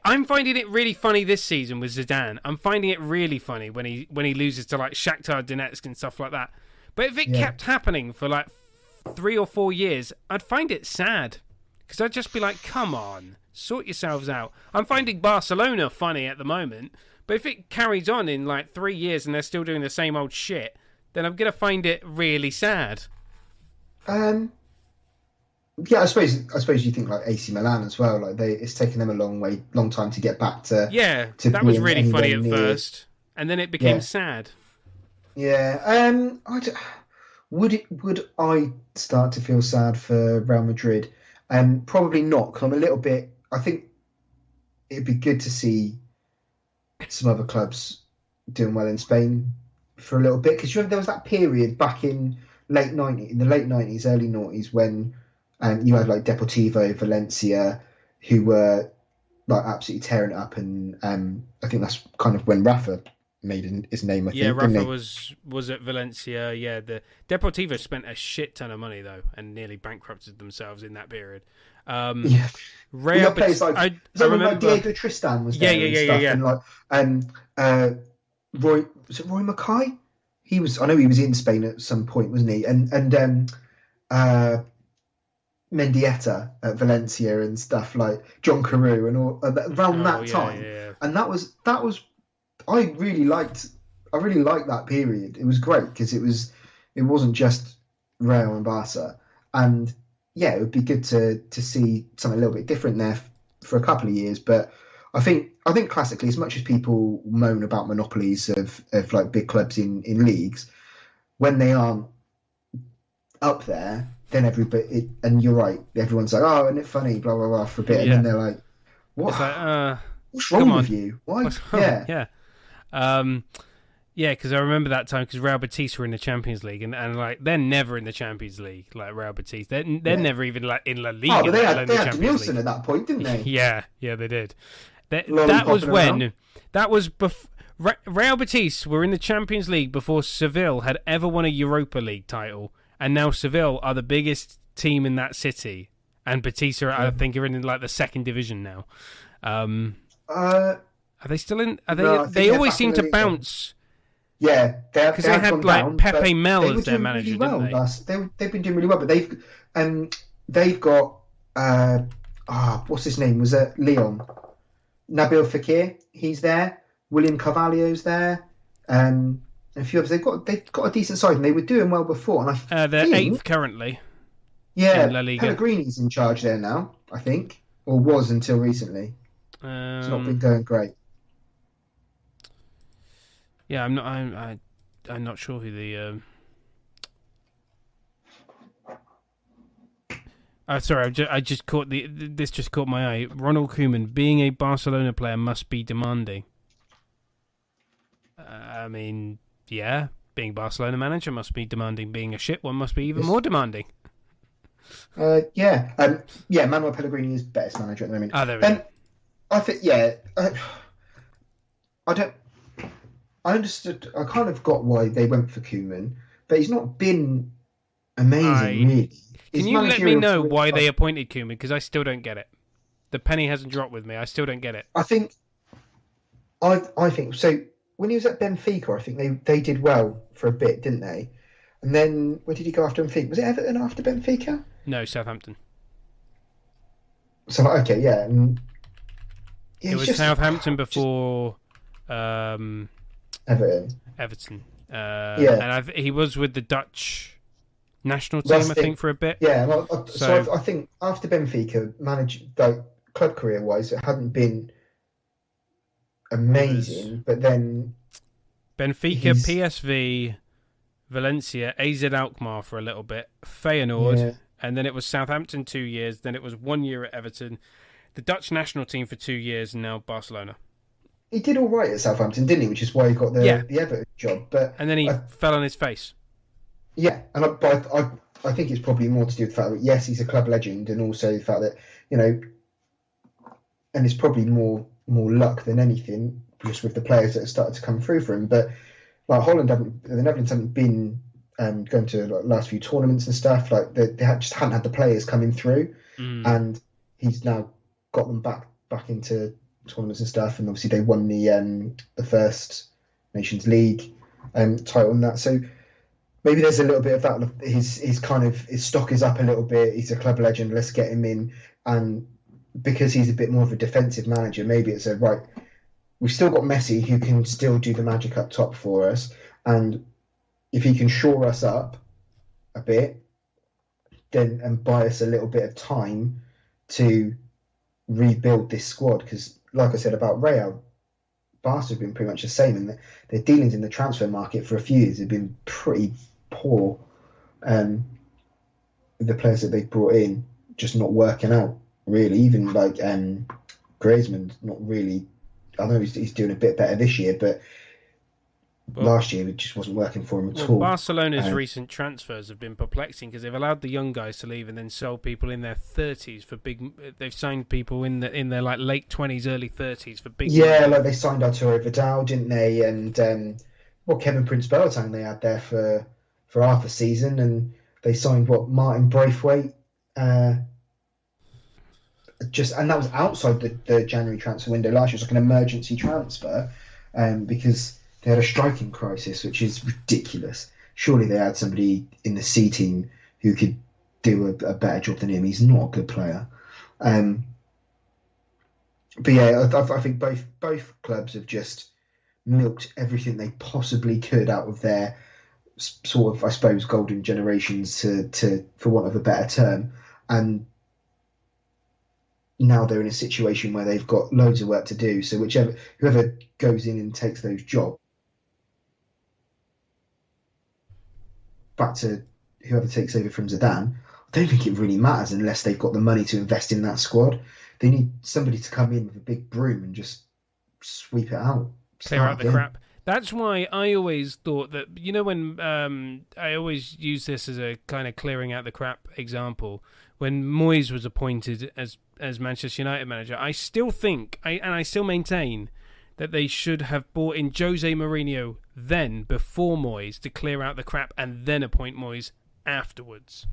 I'm finding it really funny this season with Zidane. I'm finding it really funny when he loses to Shakhtar Donetsk and stuff like that. But if it kept happening for 3 or 4 years, I'd find it sad. Because I'd just be like, come on, sort yourselves out. I'm finding Barcelona funny at the moment. But if it carries on in 3 years and they're still doing the same old shit, then I'm going to find it really sad. Yeah, I suppose you think AC Milan as well. It's taken them a long time to get back to. Yeah, that was really funny at first, and then it became sad. Yeah. Would I start to feel sad for Real Madrid? Probably not, because I'm a little bit... I think it'd be good to see some other clubs doing well in Spain for a little bit, because there was that period back in the late 90s, early 90s, when you had Deportivo, Valencia, who were absolutely tearing it up, and I think that's kind of when Rafa made his name. I think Rafa was at Valencia. Yeah, the Deportivo spent a shit ton of money though, and nearly bankrupted themselves in that period. Real players I remember Diego Tristan was there. Yeah. And Roy Mackay? I know he was in Spain at some point, wasn't he? And Mendieta at Valencia and stuff, like John Carew and all around that time. Yeah. And that was I really liked that period. It was great because it wasn't just Real and Barca, and it would be good to see something a little bit different there for a couple of years. But I think classically, as much as people moan about monopolies of big clubs in leagues, when they aren't up there, then everybody, and you're right, everyone's like, oh, isn't it funny, blah blah blah, for a bit, and then they're like, what? What's wrong with you? Why? Yeah. Because I remember that time, because Real Betis were in the Champions League, and they're never in the Champions League, Real Betis. They're never even in La Liga. Oh, but they had Nielsen at that point, didn't they? Yeah, they did. That was when Real Betis were in the Champions League before Seville had ever won a Europa League title, and now Seville are the biggest team in that city, and Betis are, I think, are in like the second division now. Are they still in? Are they? No, they always seem to bounce. Yeah, because they had like down, Pepe Mel as their manager, really didn't they? They've been doing really well, but they've got what's his name? Was it Leon? Nabil Fekir, he's there. William Carvalho's there. A few others. They've got a decent side, and they were doing well before. And they're 8th currently. Yeah, in La Liga. Pellegrini's in charge there now, I think, or was until recently. It's not been going great. Yeah, I'm not sure who the. Sorry, I just caught this just caught my eye. Ronald Koeman, being a Barcelona player, must be demanding. I mean, yeah, being Barcelona manager must be demanding. Being a shit one must be even more demanding. Yeah, Manuel Pellegrini is best manager at the moment. There we go. I think, I understood. I kind of got why they went for Koeman, but he's not been amazing, really. Can you let me know why they appointed Koeman? Because I still don't get it. The penny hasn't dropped with me. I still don't get it. I think so. When he was at Benfica, I think they did well for a bit, didn't they? And then where did he go after Benfica? Was it Everton after Benfica? No, Southampton. So okay, yeah. It was Southampton before Everton. And he was with the Dutch national team, I think, for a bit. Yeah, well, so I think after Benfica, club career-wise, it hadn't been amazing, but then Benfica, PSV, Valencia, AZ Alkmaar for a little bit, Feyenoord, and then it was Southampton 2 years, then it was 1 year at Everton, the Dutch national team for 2 years, and now Barcelona. He did all right at Southampton, didn't he? Which is why he got the Everton job. And then he fell on his face. Yeah, and I think it's probably more to do with the fact that, yes, he's a club legend, and also the fact that, and it's probably more luck than anything, just with the players that have started to come through for him. But like the Netherlands haven't been going to like last few tournaments and stuff. Like they just hadn't had the players coming through, and he's now got them back into tournaments and stuff. And obviously they won the first Nations League title and that. So maybe there's a little bit of that. His stock is up a little bit. He's a club legend. Let's get him in. And because he's a bit more of a defensive manager, maybe it's right. We've still got Messi who can still do the magic up top for us, and if he can shore us up a bit, then and buy us a little bit of time to rebuild this squad. Because, like I said about Real, Barca have been pretty much the same, and their dealings in the transfer market for a few years have been pretty poor. The players that they've brought in just not working out. Really, even like Griezmann's not really. I know he's doing a bit better this year, but last year it just wasn't working for him at all. Barcelona's recent transfers have been perplexing because they've allowed the young guys to leave and then sold people in their 30s for big. They've signed people in their like late 20s, early 30s for big. Yeah, money. Like they signed Arturo Vidal, didn't they? And Kevin Prince Boateng they had there for half a season, and they signed Martin Braithwaite. And that was outside the January transfer window last year. It was like an emergency transfer because they had a striking crisis, which is ridiculous. Surely they had somebody in the C team who could do a better job than him. He's not a good player. But yeah, I think both clubs have just milked everything they possibly could out of their sort of, I suppose, golden generations to for want of a better term. And now they're in a situation where they've got loads of work to do. So whoever goes in and takes those jobs, back to whoever takes over from Zidane, I don't think it really matters unless they've got the money to invest in that squad. They need somebody to come in with a big broom and just sweep it out. Clear out the crap. That's why I always thought that, when I always use this as a kind of clearing out the crap example. When Moyes was appointed as Manchester United manager, I still think, and I still maintain, that they should have brought in Jose Mourinho then, before Moyes, to clear out the crap and then appoint Moyes afterwards.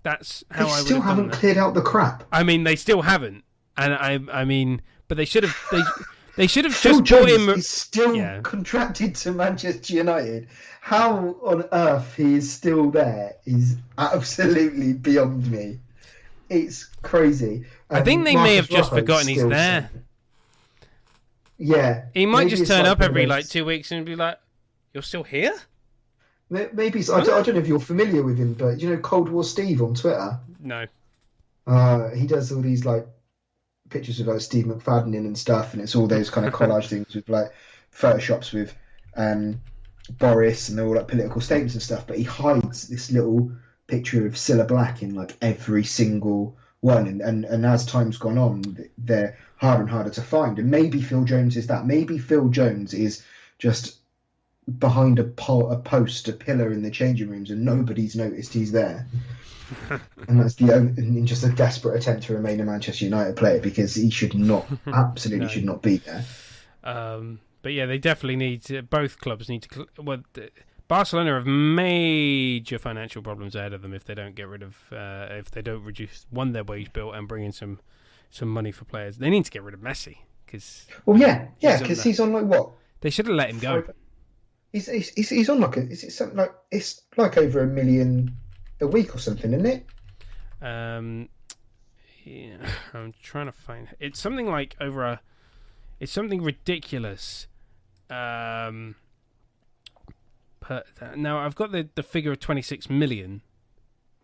That's how they I would still have done haven't that. cleared out the crap. I mean, they still haven't, and I mean, but they should have. They should have Phil just bought Jones him. is still contracted to Manchester United. How on earth he is still there is absolutely beyond me. It's crazy. I think they may have just forgotten he's there. Yeah, he might just turn up every 2 weeks and be like, "You're still here." Maybe I don't know if you're familiar with him, but you know Cold War Steve on Twitter. No. He does all these pictures of Steve McFadden in and stuff, and it's all those kind of collage things with photoshops with Boris and all political statements and stuff. But he hides this little picture of Cilla Black in every single one, and as time's gone on, they're harder and harder to find. And maybe Phil Jones is that. Maybe Phil Jones is just behind a post, a pillar in the changing rooms, and nobody's noticed he's there. And that's in just a desperate attempt to remain a Manchester United player, because he should not, absolutely should not be there. But yeah, they definitely need to, both clubs need to. Well, Barcelona have major financial problems ahead of them if they don't get rid of, if they don't reduce their wage bill and bring in some money for players. They need to get rid of Messi because. Well, because he's on what? They should have let him go. He's on is it something it's over $1 million a week or something, isn't it? Yeah, I'm trying to find it's something like it's something ridiculous. Now I've got the figure of 26 million,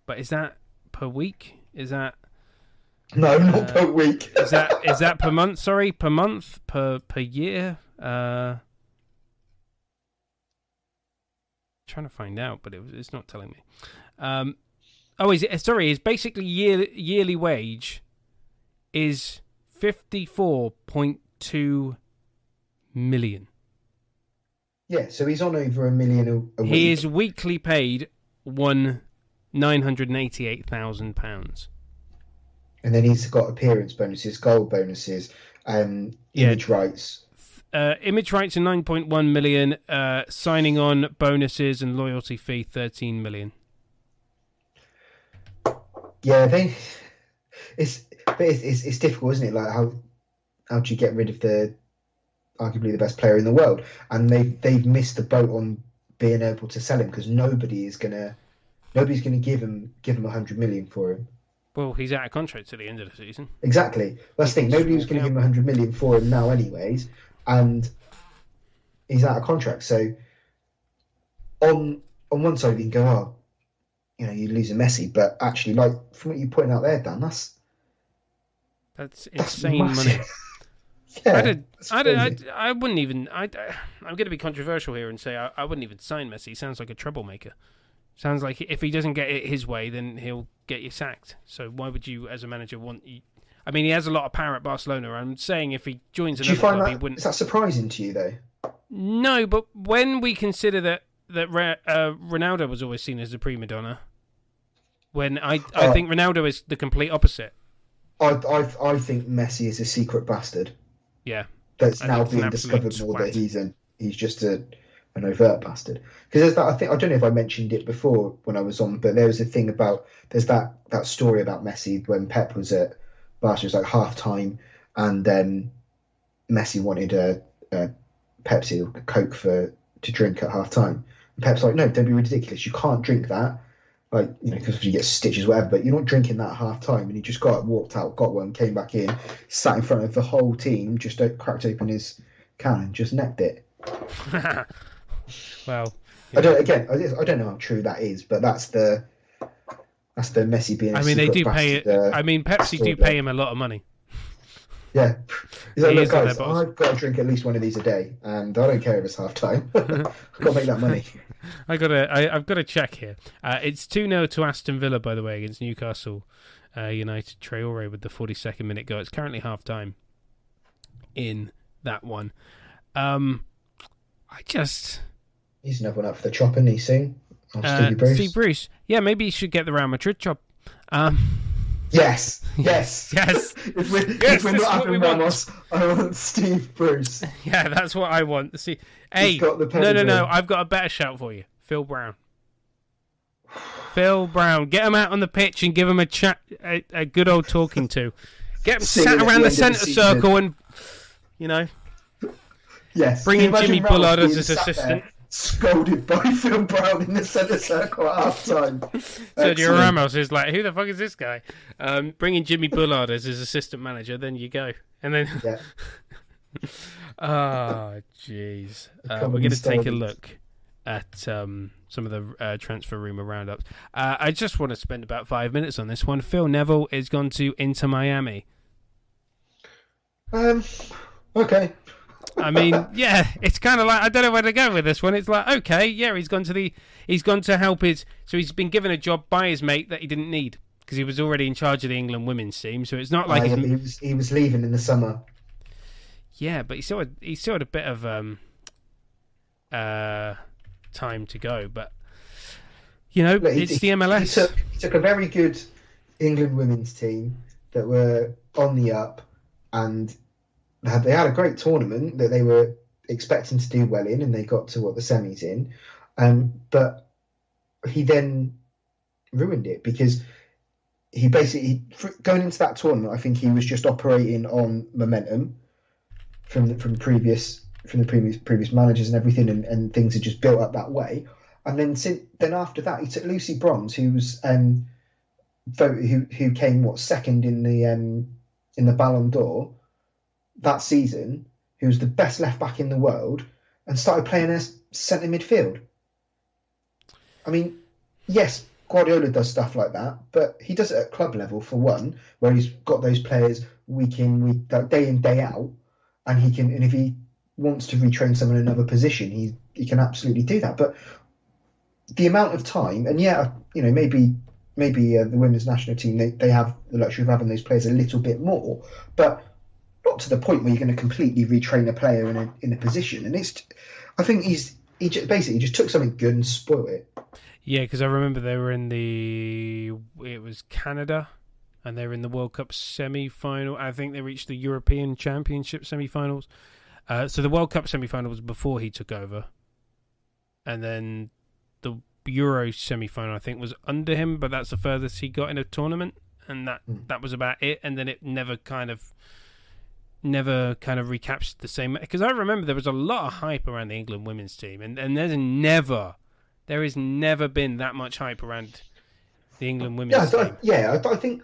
but is that per week? Is that no, not per week? is that per month? Sorry, per month, per year. Trying to find out, but it's not telling me. His basically yearly wage is 54.2 million. Yeah, so he's on over $1 million a week. He is weekly paid £988,000. And then he's got appearance bonuses, goal bonuses, image rights. Image rights are 9.1 million. Signing on bonuses and loyalty fee 13 million. Yeah, it's difficult, isn't it? How do you get rid of arguably the best player in the world? And they've missed the boat on being able to sell him, because nobody's gonna give him 100 million for him. Well, he's out of contract to the end of the season. Exactly. That's the thing. Nobody was going to give him 100 million for him now, anyways, and he's out of contract. So on one side, you can go, you lose a Messi, but actually, from what you pointed out there, Dan, that's insane money. Yeah, I wouldn't even. I'm going to be controversial here and say I wouldn't even sign Messi. He sounds like a troublemaker. Sounds like if he doesn't get it his way, then he'll get you sacked. So why would you, as a manager, want? I mean, he has a lot of power at Barcelona. I'm saying if he joins another club, he wouldn't. Is that surprising to you, though? No, but when we consider that Ronaldo was always seen as a prima donna, when I think Ronaldo is the complete opposite. I think Messi is a secret bastard. Yeah, that's now being discovered more that he's just an overt bastard. Because there's that, I don't know if I mentioned it before when I was on, but there was a thing there's that story about Messi when Pep was at Barca. It was like half time, and then Messi wanted a Pepsi or a Coke to drink at half time. And Pep's like, no, don't be ridiculous. You can't drink that. Because you get stitches, whatever, but you're not drinking that at half time. And he just walked out, got one, came back in, sat in front of the whole team, just cracked open his can and just necked it. Well, I don't know how true that is, but that's the Messi being. They do pay. Pepsi do pay him a lot of money. Yeah, he's like, look, guys, I've got to drink at least one of these a day, and I don't care if it's half time. I've got to make that money. I've got to check here. It's 2-0 to Aston Villa, by the way, against Newcastle United. Traore with the 42nd minute goal. It's currently half time in that one. He's another one up for the chop, isn't he, soon? Steve Bruce. Yeah, maybe he should get the Real Madrid job. Yes. If we're not having Ramos, I want Steve Bruce. Yeah, that's what I want. See, hey, no, I've got a better shout for you. Phil Brown. Phil Brown. Get him out on the pitch and give him a chat, a good old talking to. Get him sat around the centre circle and, yes, bring in Jimmy Bullard as his assistant. Scolded by Phil Brown in the centre circle at half time. Sergio Ramos is like, who the fuck is this guy? Bring in Jimmy Bullard as his assistant manager, then you go. And then... Yeah. Oh, jeez. We're going to take a look at some of the transfer rumour roundups. I just want to spend about 5 minutes on this one. Phill Neville is gone to Inter Miami. Okay. I mean, yeah, it's kind of like, I don't know where to go with this one. It's like, okay, yeah, he's gone to help so he's been given a job by his mate that he didn't need because he was already in charge of the England women's team. So it's not like he was leaving in the summer. Yeah, but he still had a bit of time to go. But it's the MLS. He took a very good England women's team that were on the up, and they had a great tournament that they were expecting to do well in, and they got to the semis in. But he then ruined it because he basically, going into that tournament, I think he was just operating on momentum from the previous managers and everything, and things had just built up that way. And then after that, he took Lucy Bronze, who was who came second in the Ballon d'Or that season, who was the best left back in the world, and started playing as centre midfield. I mean, yes, Guardiola does stuff like that, but he does it at club level for one, where he's got those players week in, day in, day out. And if he wants to retrain someone in another position, he can absolutely do that. But the amount of time, and maybe the women's national team they have the luxury of having those players a little bit more, but not to the point where you're going to completely retrain a player in a position. And I think he just took something good and spoiled it. Yeah, because I remember they were in it was Canada. And they were in the World Cup semi-final. I think they reached the European Championship semi-finals. So the World Cup semi-final was before he took over. And then the Euro semi-final, I think, was under him, but that's the furthest he got in a tournament. And that was about it. And then it never kind of recaptured the same. Because I remember there was a lot of hype around the England women's team. And there has never been that much hype around the England women's team.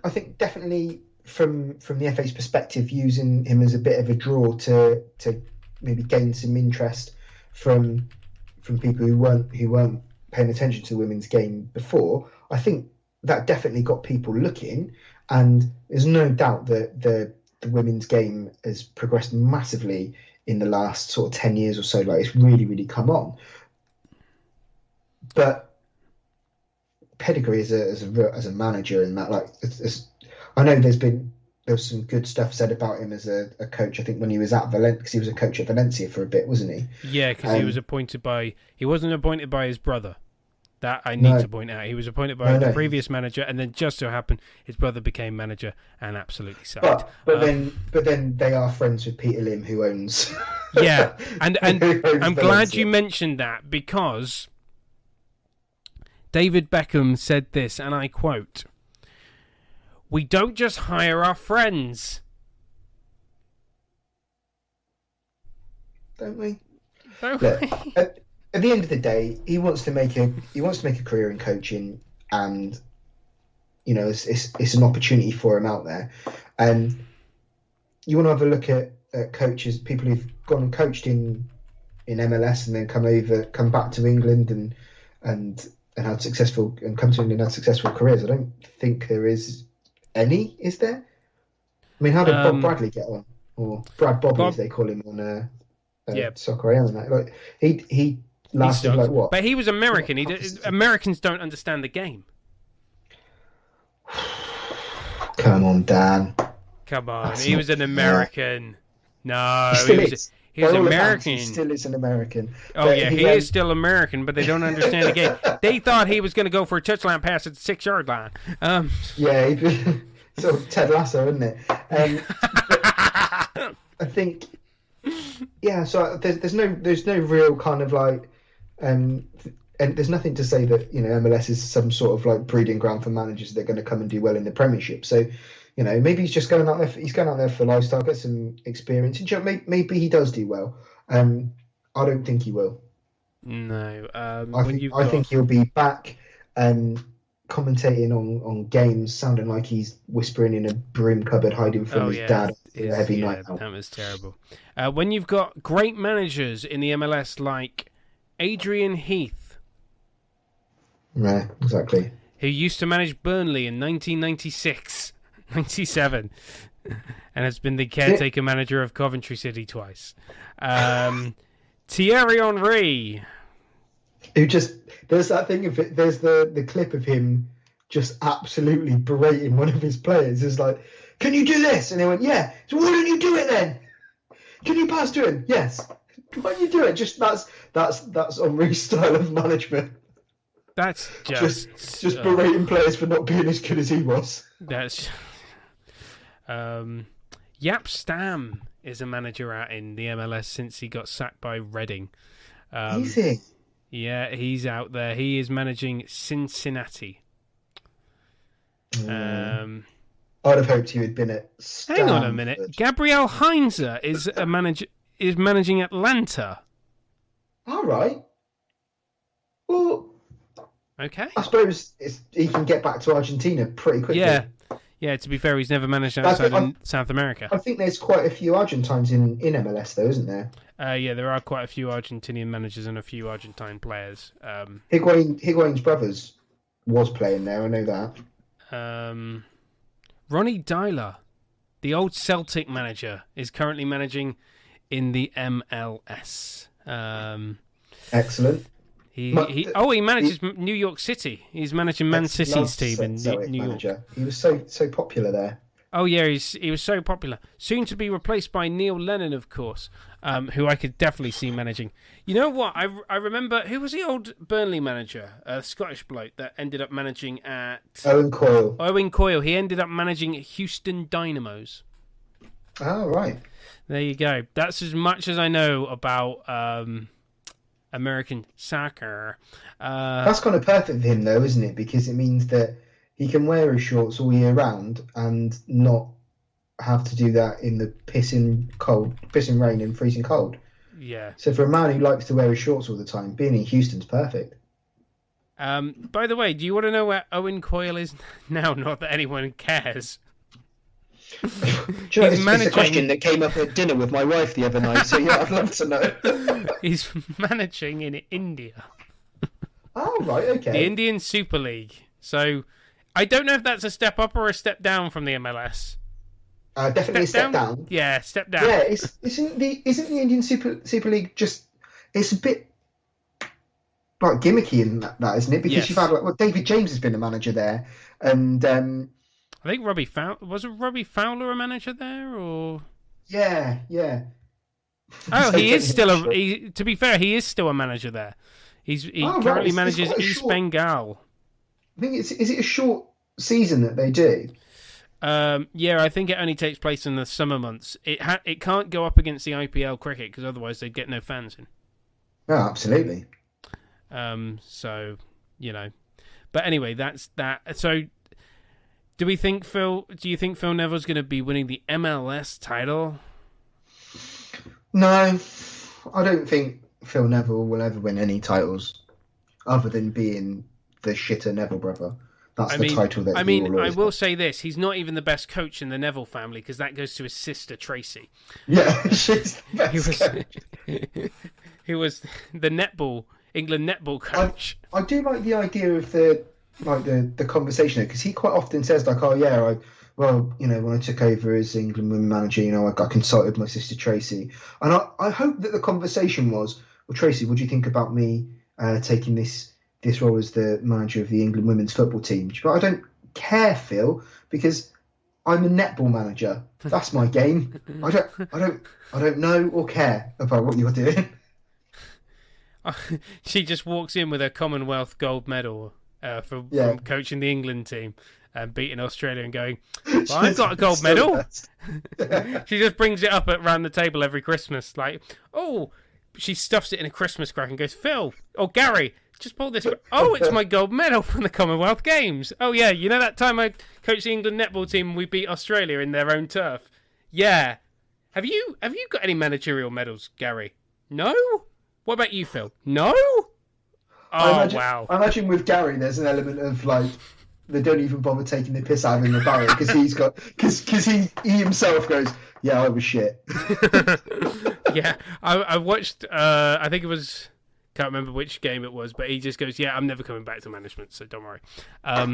I think definitely from the FA's perspective, using him as a bit of a draw to maybe gain some interest from people who weren't paying attention to the women's game before. I think that definitely got people looking, and there's no doubt that the women's game has progressed massively in the last sort of 10 years or so. Like, it's really, really come on. But pedigree as a manager, and that, like, I know there was some good stuff said about him as a coach. I think when he was at Valencia, because he was a coach at Valencia for a bit, wasn't he? Yeah, because he wasn't appointed by his brother. That I need to point out. He was appointed by the previous manager, and then just so happened his brother became manager and absolutely sucked. But then they are friends with Peter Lim, who owns. Yeah, and I'm glad you mentioned that, because David Beckham said this, and I quote, "We don't just hire our friends." Don't we? Don't we? At the end of the day, he wants to make a career in coaching, and it's an opportunity for him out there. And you want to have a look at coaches, people who've gone and coached in MLS and then come back to England and had successful, and come to England and had successful careers. I don't think there is any. Is there? I mean, how did Bob Bradley get on, or Brad Bobby as they call him on Soccer AM and that? Like, he lasted like what? But he was American. Americans don't understand the game. Come on, Dan. Come on, he was an American. No, he was American. He still is an American. Oh yeah, he is still American, but they don't understand the game. They thought he was going to go for a touchline pass at the 6-yard line. Yeah, sort of Ted Lasso, isn't it? I think. Yeah, so there's no real kind of like and there's nothing to say that MLS is some sort of like breeding ground for managers that are going to come and do well in the Premiership. So, maybe he's just going out there. He's going out there for lifestyle, get some experience, and maybe he does do well. I don't think he will. No, I think he'll be back commentating on games, sounding like he's whispering in a broom cupboard, hiding from his dad. A heavy night out. That was terrible. When you've got great managers in the MLS like Adrian Heath, yeah, exactly, who used to manage Burnley in 1996, 97, and has been the caretaker manager of Coventry City twice. Thierry Henry, who there's that thing of it. There's the clip of him just absolutely berating one of his players. It's like, can you do this? And they went, yeah. So why don't you do it then? Can you pass to him? Yes. Why don't you do it? Just that's Henry's style of management. That's just berating players for not being as good as he was. That's Jaap Stam is a manager out in the MLS since he got sacked by Reading. Is he? Yeah, he's out there. He is managing Cincinnati. I'd have hoped you had been at Stanford. Hang on a minute. Gabriel Heinze is managing Atlanta. All right. Well, okay. I suppose he can get back to Argentina pretty quickly. Yeah. To be fair, he's never managed outside in South America. I think there's quite a few Argentines in MLS, though, isn't there? Yeah, there are quite a few Argentinian managers and a few Argentine players. Higuain's brothers was playing there. I know that. Ronnie Dyler, the old Celtic manager, is currently managing in the MLS. Excellent. He manages New York City. He's managing Man City's team in New York. He was so popular there. Oh yeah, he was so popular. Soon to be replaced by Neil Lennon, of course, who I could definitely see managing. You know what? I remember, who was the old Burnley manager, a Scottish bloke that ended up managing at Owen Coyle. Owen Coyle. He ended up managing Houston Dynamos. Oh right. There you go. That's as much as I know about American soccer. That's kind of perfect for him, though, isn't it? Because it means that he can wear his shorts all year round and not have to do that in the pissing rain and freezing cold. Yeah. So for a man who likes to wear his shorts all the time, being in Houston's perfect. By the way, do you want to know where Owen Coyle is now? Not that anyone cares. It's a question that came up at dinner with my wife the other night, so yeah, I'd love to know. He's managing in India. Oh, right, okay. The Indian Super League. So I don't know if that's a step up or a step down from the MLS. Definitely step down. Yeah, step down. Yeah, isn't the Indian Super League just? It's a bit like gimmicky in that, isn't it? Because you've had David James has been a manager there, and I think Robbie Fowler a manager there, or yeah. Oh, he is still to be fair, he is still a manager there. He currently manages East Bengal. I think is it a short season that they do? Yeah, I think it only takes place in the summer months. It can't go up against the IPL cricket because otherwise they'd get no fans in. Oh, absolutely. So, but anyway, that's that. So, do you think Phill Neville's going to be winning the MLS title? No, I don't think Phill Neville will ever win any titles other than being the shitter Neville brother. That's the title that he will always have. Say this: he's not even the best coach in the Neville family because that goes to his sister Tracy. Yeah, she's the best coach. He was the England netball coach. I do like the idea of the conversation because he quite often says like, "Oh yeah, when I took over as England women manager, I consulted my sister Tracy," and I hope that the conversation was, "Well, Tracy, what do you think about me taking this role as the manager of the England women's football team?" But I don't care, Phil, because I'm a netball manager. That's my game. I don't know or care about what you're doing. She just walks in with a Commonwealth gold medal from coaching the England team and beating Australia and going, "Well, I've got a gold medal." She just brings it up around the table every Christmas, like, "Oh." She stuffs it in a Christmas crack and goes, "Phil or Gary, Just pull this. Oh, it's my gold medal from the Commonwealth Games. Oh yeah, you know that time I coached the England netball team and we beat Australia in their own turf. Yeah. Have you got any managerial medals, Gary? No. What about you, Phil? No. Oh wow. I imagine with Gary, there's an element of like they don't even bother taking the piss out of him about it because he himself goes, yeah, I was shit. Yeah, I watched. I think it was. Can't remember which game it was, but he just goes, "Yeah, I'm never coming back to management, so don't worry." I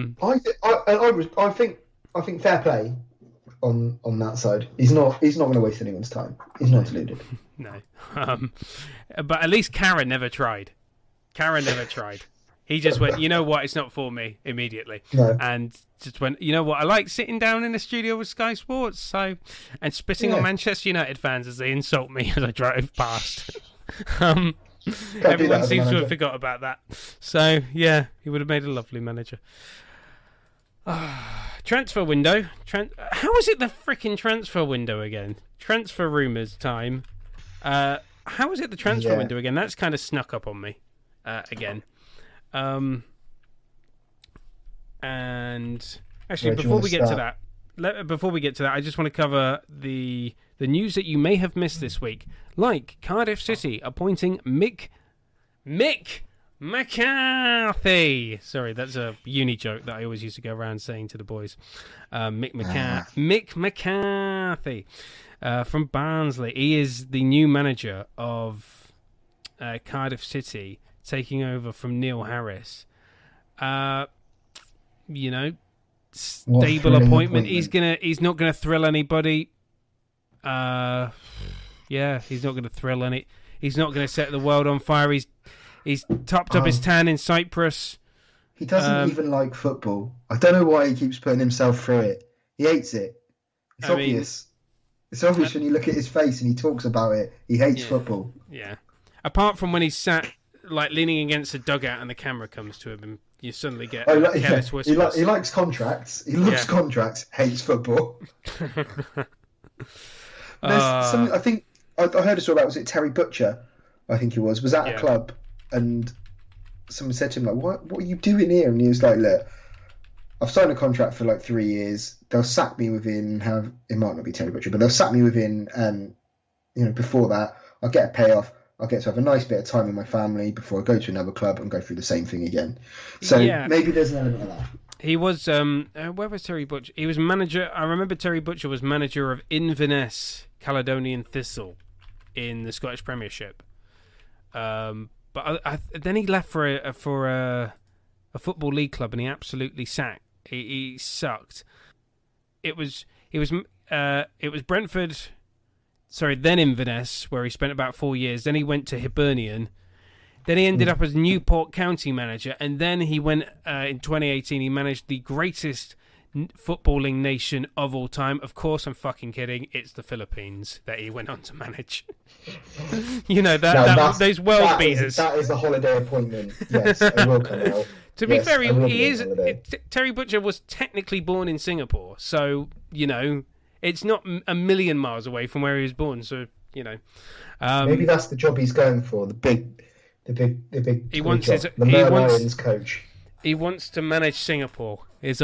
think fair play on that side. He's not going to waste anyone's time. He's not deluded. No, but at least Karen never tried. He just went, you know what? It's not for me immediately, and just went, you know what? I like sitting down in the studio with Sky Sports, and spitting on Manchester United fans as they insult me as I drive past. Everyone seems to have forgot about that. So, yeah, he would have made a lovely manager. Transfer window. How is it the freaking transfer window again? Transfer rumours time. How is it the transfer window again? That's kind of snuck up on me again. And actually, before we get to that, I just want to cover the news that you may have missed this week, like Cardiff City appointing Mick McCarthy. Sorry, that's a uni joke that I always used to go around saying to the boys. Mick McCarthy from Barnsley. He is the new manager of Cardiff City, taking over from Neil Harris. Stable appointment. He's not gonna thrill anybody. He's not gonna thrill any. He's not gonna set the world on fire. He's topped up his tan in Cyprus. He doesn't even like football. I don't know why he keeps putting himself through it. He hates it. It's obvious. It's obvious when you look at his face and he talks about it. He hates football. Yeah. Apart from when he's sat like leaning against a dugout and the camera comes to him and you suddenly get careless whispers. He likes contracts. He loves contracts. Hates football. I think I heard a story about, was it Terry Butcher? I think he was at a club, and someone said to him, like, what are you doing here? And he was like, look, I've signed a contract for like 3 years. They'll sack me within, it might not be Terry Butcher, but they'll sack me within, before that, I'll get a payoff. I'll get to have a nice bit of time with my family before I go to another club and go through the same thing again. So maybe there's an element of that. He was, where was Terry Butcher? He was manager, I remember Terry Butcher was manager of Inverness Caledonian Thistle in the Scottish Premiership. But then he left for a football league club and he absolutely sacked. He sucked. It was Brentford. Sorry, then Inverness, where he spent about 4 years. Then he went to Hibernian. Then he ended up as Newport County manager. And then he went, in 2018, he managed the greatest footballing nation of all time. Of course, I'm fucking kidding. It's the Philippines that he went on to manage. Those world beaters. That is a holiday appointment. Yes, I will come out. To be fair, Terry Butcher was technically born in Singapore. So, it's not a million miles away from where he was born, so maybe that's the job he's going for. The big. He wants job. Lions coach. He wants to manage Singapore, his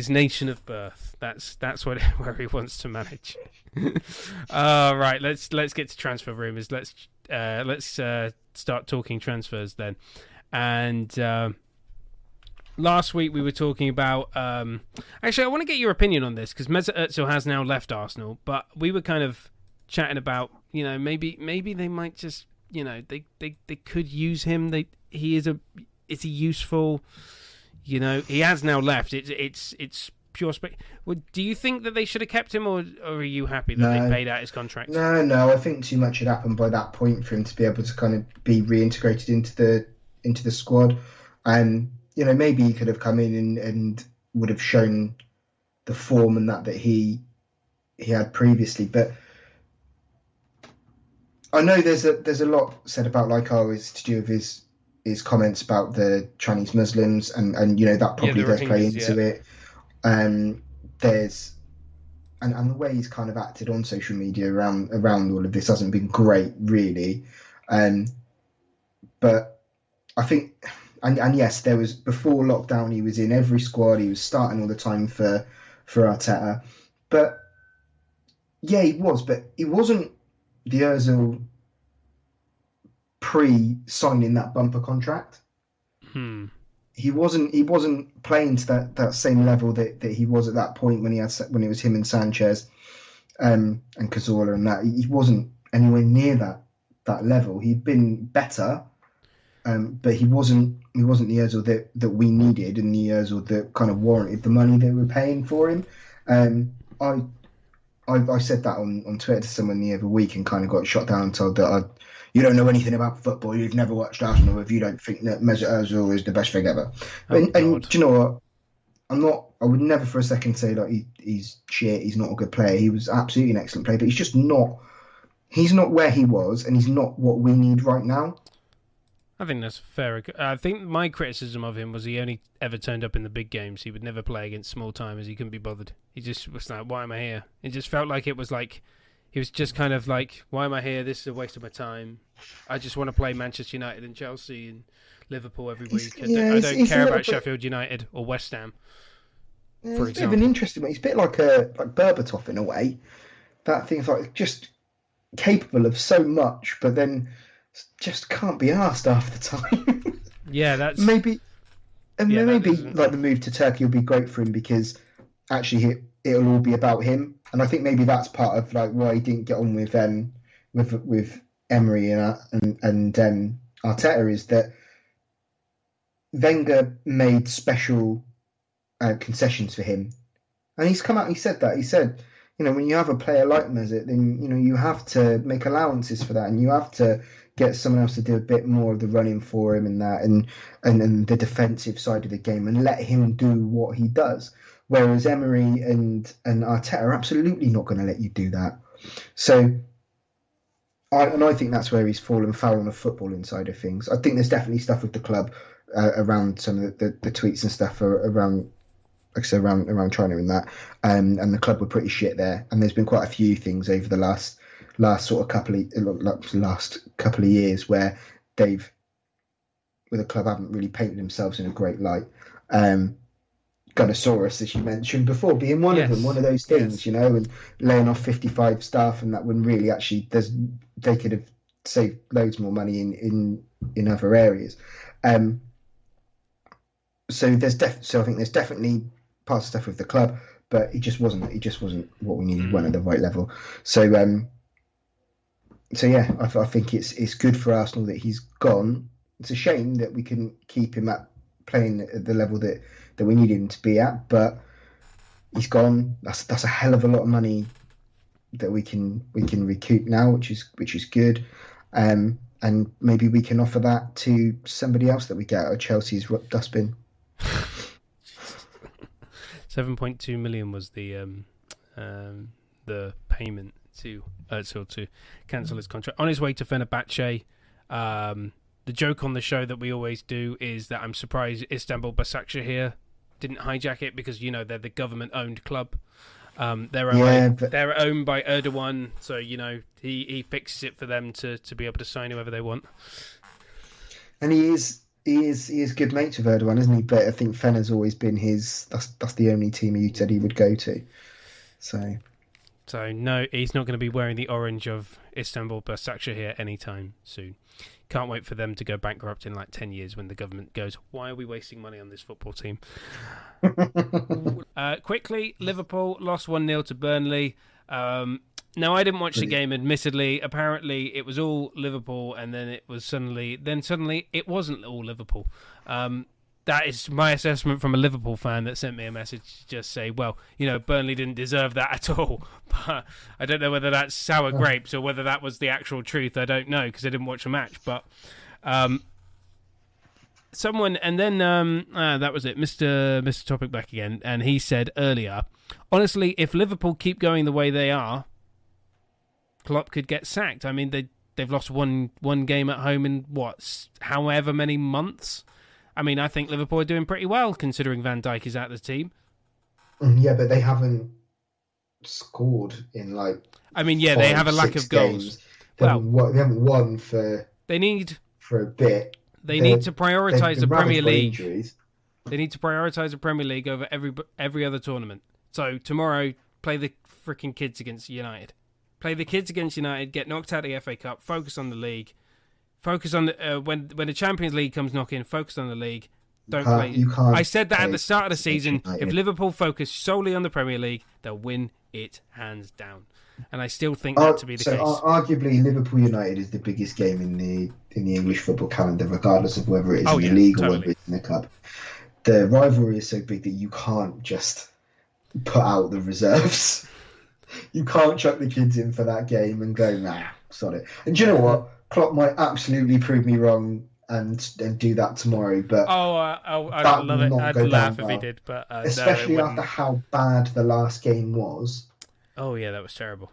nation of birth. That's where he wants to manage. Right, let's get to transfer rumours. Let's start talking transfers then. And last week we were talking about. Actually, I want to get your opinion on this because Mesut Ozil has now left Arsenal, but we were kind of chatting about maybe they might just they could use him. Is he useful? He has now left. It's pure spec. Well, do you think that they should have kept him, or are you happy that they paid out his contract? No. I think too much had happened by that point for him to be able to kind of be reintegrated into the squad. And maybe he could have come in and would have shown the form and that he had previously. But I know there's a lot said about it's to do with his comments about the Chinese Muslims and that probably does play into it. There's and the way he's kind of acted on social media around all of this hasn't been great, really. But I think And yes, there was before lockdown. He was in every squad. He was starting all the time for Arteta. But yeah, he was. But he wasn't the Ozil pre-signing that bumper contract. He wasn't playing to that same level that he was at that point when it was him and Sanchez and Cazorla and that. He wasn't anywhere near that level. He'd been better, but he wasn't the Ozil that we needed and the Ozil that kind of warranted the money that we were paying for him. I said that on Twitter to someone the other week and kind of got shot down and told that you don't know anything about football, you've never watched Arsenal if you don't think that Mesut Ozil is the best thing ever. And do you know what? I would never for a second say that he's shit, he's not a good player. He was absolutely an excellent player, but he's just not. He's not where he was, and he's not what we need right now. I think that's fair. I think my criticism of him was he only ever turned up in the big games. He would never play against small timers. He couldn't be bothered. He just was like, why am I here? It just felt like it was like, he was just kind of like, why am I here? This is a waste of my time. I just want to play Manchester United and Chelsea and Liverpool every week. I don't care about Sheffield United or West Ham, for example. It's a bit of an interesting one. He's a bit like Berbatov in a way. That thing's like just capable of so much, but then just can't be asked half the time. Yeah, that's maybe like the move to Turkey will be great for him because actually it'll all be about him, and I think maybe that's part of like why he didn't get on with Emery and Arteta is that Wenger made special concessions for him, and he's come out. He said that. He said, when you have a player like Mesut, then you have to make allowances for that, and you have to get someone else to do a bit more of the running for him and that, and the defensive side of the game, and let him do what he does. Whereas Emery and Arteta are absolutely not going to let you do that. So, I think that's where he's fallen foul on the footballing side of things. I think there's definitely stuff with the club around some of the tweets and stuff around. Like I said, around China and that, and the club were pretty shit there. And there's been quite a few things over the last sort of last couple of years where the club haven't really painted themselves in a great light. Gunnosaurus, as you mentioned before, being one of them, one of those things, and laying off 55 staff and that when really actually they could have saved loads more money in other areas. So I think there's definitely parts of stuff with the club, but it just wasn't what we needed, weren't at the right level. So yeah, I think it's good for Arsenal that he's gone. It's a shame that we couldn't keep him at playing at the level that we needed him to be at, but he's gone. That's a hell of a lot of money that we can recoup now, which is good. And maybe we can offer that to somebody else that we get out of Chelsea's dustbin. 7.2 million was the payment to Özil to cancel his contract on his way to Fenerbahce. The joke on the show that we always do is that I'm surprised Istanbul Başakşehir didn't hijack it because they're the government-owned club. They're owned by Erdogan, so he fixes it for them to be able to sign whoever they want. And he is good mates with Erdogan, isn't he? But I think Fener's always been his. That's the only team he said he would go to. So no, he's not going to be wearing the orange of Istanbul Başakşehir anytime soon. Can't wait for them to go bankrupt in like 10 years when the government goes, why are we wasting money on this football team? Quickly, Liverpool lost 1-0 to Burnley. Now, I didn't watch the game, admittedly. Apparently, it was all Liverpool, and then suddenly it wasn't all Liverpool. That is my assessment from a Liverpool fan that sent me a message to just say, well, Burnley didn't deserve that at all. But I don't know whether that's sour grapes or whether that was the actual truth. I don't know because I didn't watch the match. But someone, and then that was it, Mr. Topic back again, and he said earlier, honestly, if Liverpool keep going the way they are, Klopp could get sacked. I mean, they've lost one game at home in however many months. I mean, I think Liverpool are doing pretty well considering Van Dijk is out of the team. Yeah, but they haven't scored in they have a lack of goals. They haven't won for a bit. They need to prioritise the Premier League. Injuries. They need to prioritise the Premier League over every other tournament. So tomorrow, play the freaking kids against United. Play the kids against United. Get knocked out of the FA Cup. Focus on the league. Focus on the, when the Champions League comes knocking. Focus on the league. Don't play. I said that at the start of the season. If Liverpool focus solely on the Premier League, they'll win it hands down. And I still think that to be the case. Arguably, Liverpool United is the biggest game in the English football calendar, regardless of whether it is in the league or whether it's in the cup. The rivalry is so big that you can't just put out the reserves. You can't chuck the kids in for that game and go, nah, sorry. And do you know what? Klopp might absolutely prove me wrong and do that tomorrow. But I'd love it. I'd laugh if he did. But especially after how bad the last game was. Oh yeah, that was terrible.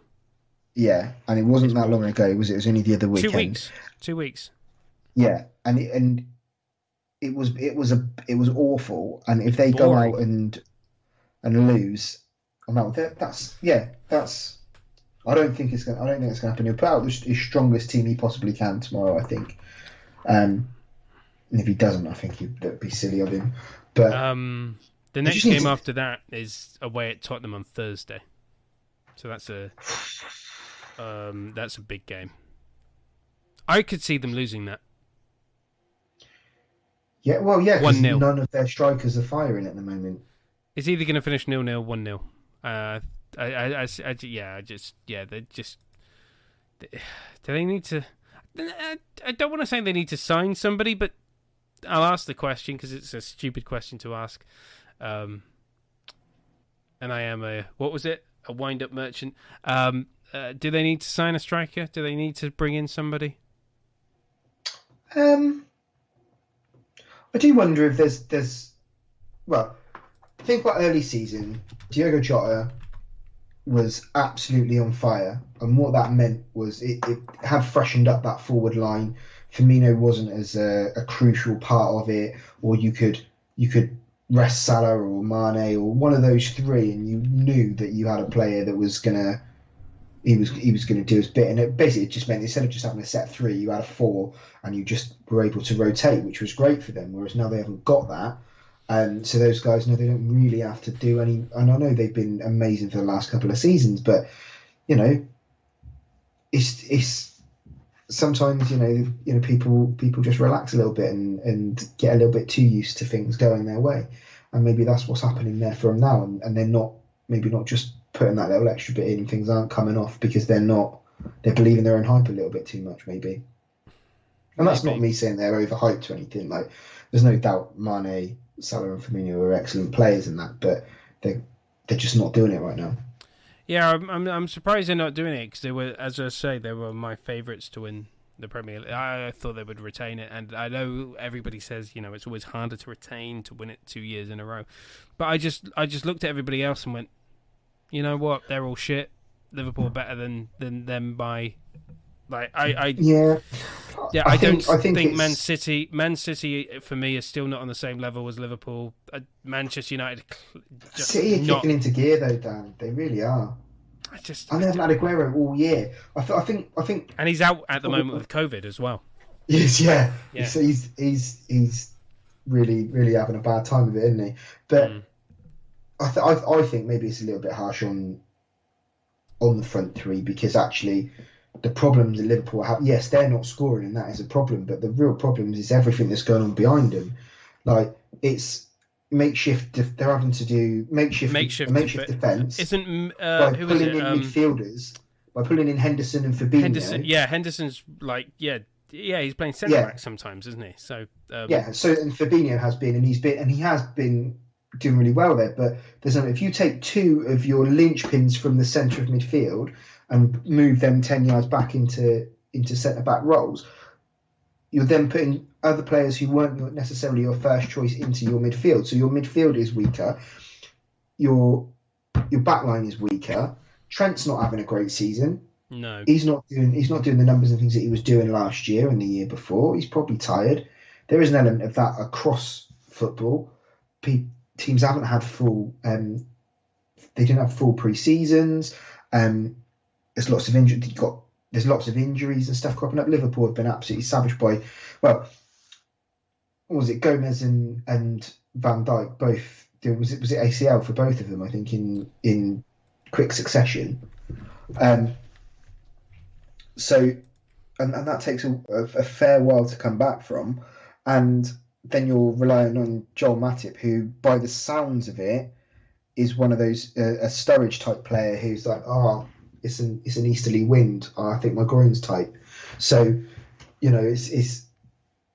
Yeah, and it wasn't that long ago, was it? It was only the other weekend. 2 weeks. Yeah, and it was awful. And if they go out and lose, I don't think it's going to happen. He'll put out his strongest team he possibly can tomorrow, I think. And if he doesn't, I think that'd be silly of him. But the next game after that is away at Tottenham on Thursday. So that's a big game. I could see them losing that. Yeah, well, yeah, 1-0. None of their strikers are firing at the moment. It's either going to finish 0-0, 1-0. Do they need to? I don't want to say they need to sign somebody, but I'll ask the question because it's a stupid question to ask. And I am a wind-up merchant. Do they need to sign a striker? Do they need to bring in somebody? I do wonder if there's. Well, think about early season. Diogo Jota was absolutely on fire, and what that meant was it had freshened up that forward line. Firmino wasn't as a crucial part of it, or you could rest Salah or Mane or one of those three, and you knew that you had a player that was gonna do his bit. And it basically just meant instead of just having a set three, you had a four, and you just were able to rotate, which was great for them. Whereas now they haven't got that. So those guys know they don't really have to do any. And I know they've been amazing for the last couple of seasons, but it's sometimes people just relax a little bit and get a little bit too used to things going their way, and maybe that's what's happening there for them now. And they're not just putting that little extra bit in, and things aren't coming off because they're believing their own hype a little bit too much, maybe. And that's not me saying they're overhyped or anything. Like, there's no doubt Mane, Salah and Firmino are excellent players in that, but they're just not doing it right now. Yeah, I'm surprised they're not doing it because they were, as I say, they were my favourites to win the Premier League. I thought they would retain it, and I know everybody says it's always harder to retain to win it 2 years in a row, but I just looked at everybody else and went, you know what, they're all shit. Liverpool are better than them by. I don't think Man City for me is still not on the same level as Liverpool. Manchester United just City are kicking into gear though, Dan. They really are. I haven't had Aguero all year. I think, and he's out at the moment with COVID as well. Yes, yeah. He's really, really having a bad time of it, isn't he? But I think maybe it's a little bit harsh on the front three, because actually the problems that Liverpool have, yes, they're not scoring, and that is a problem. But the real problem is everything that's going on behind them. Like, it's makeshift. They're having to do makeshift defence. Isn't by pulling in midfielders, by pulling in Henderson and Fabinho. Henderson's he's playing centre back sometimes, isn't he? So and Fabinho has been, and he has been doing really well there. But if you take two of your linchpins from the centre of midfield and move them 10 yards back into centre-back roles, you're then putting other players who weren't necessarily your first choice into your midfield. So your midfield is weaker, your back line is weaker. Trent's not having a great season. No. He's not doing the numbers and things that he was doing last year and the year before. He's probably tired. There is an element of that across football. Teams haven't had full they didn't have full pre-seasons. There's lots of injuries and stuff cropping up. Liverpool have been absolutely savaged by, well, what was it, Gomez and Van Dijk both doing, was it ACL for both of them, I think, in quick succession. So that takes a fair while to come back from, and then you're relying on Joel Matip, who, by the sounds of it, is one of those a Sturridge type player who's like, it's an easterly wind. I think my groin's tight. So, it's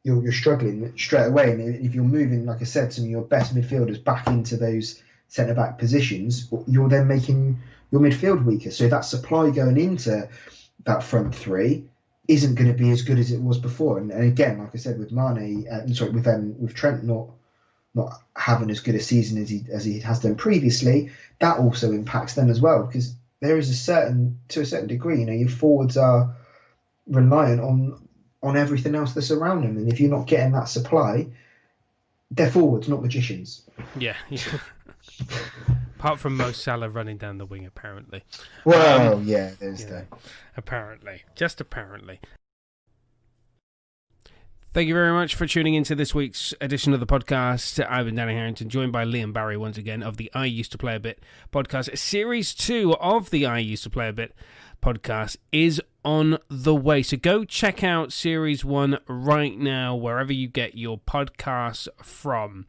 you're struggling straight away, and if you're moving, like I said, some of your best midfielders back into those centre back positions, you're then making your midfield weaker. So that supply going into that front three isn't going to be as good as it was before. And again, like I said, with Mane, with Trent not having as good a season as he has done previously, that also impacts them as well, because there is to a certain degree, your forwards are reliant on everything else that's around them, and if you're not getting that supply, they're forwards, not magicians. Yeah. Apart from Mo Salah running down the wing, apparently. Well, there's that. Apparently. Just apparently. Thank you very much for tuning into this week's edition of the podcast. I've been Danny Harrington, joined by Liam Barry once again of the I Used to Play a Bit podcast. Series 2 of the I Used to Play a Bit podcast is on the way. So go check out Series 1 right now, wherever you get your podcasts from.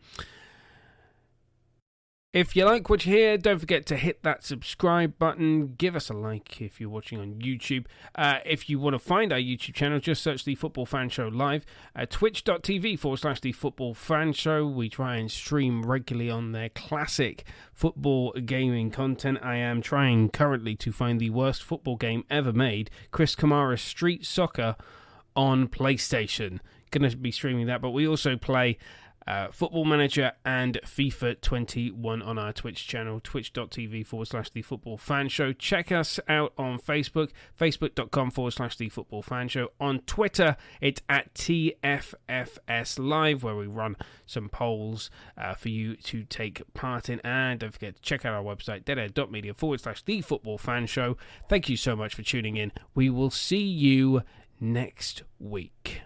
If you like what you hear, don't forget to hit that subscribe button. Give us a like if you're watching on YouTube. If you want to find our YouTube channel, just search The Football Fan Show Live. Twitch.tv/The Football Fan Show. We try and stream regularly on their classic football gaming content. I am trying currently to find the worst football game ever made, Chris Kamara's Street Soccer on PlayStation. Going to be streaming that, but we also play Football Manager and FIFA 21 on our Twitch channel, twitch.tv/The Football Fan Show. Check us out on Facebook, facebook.com/The Football Fan Show. On Twitter, it's at TFFS Live, where we run some polls for you to take part in. And don't forget to check out our website, deadair.media/The Football Fan Show. Thank you so much for tuning in. We will see you next week.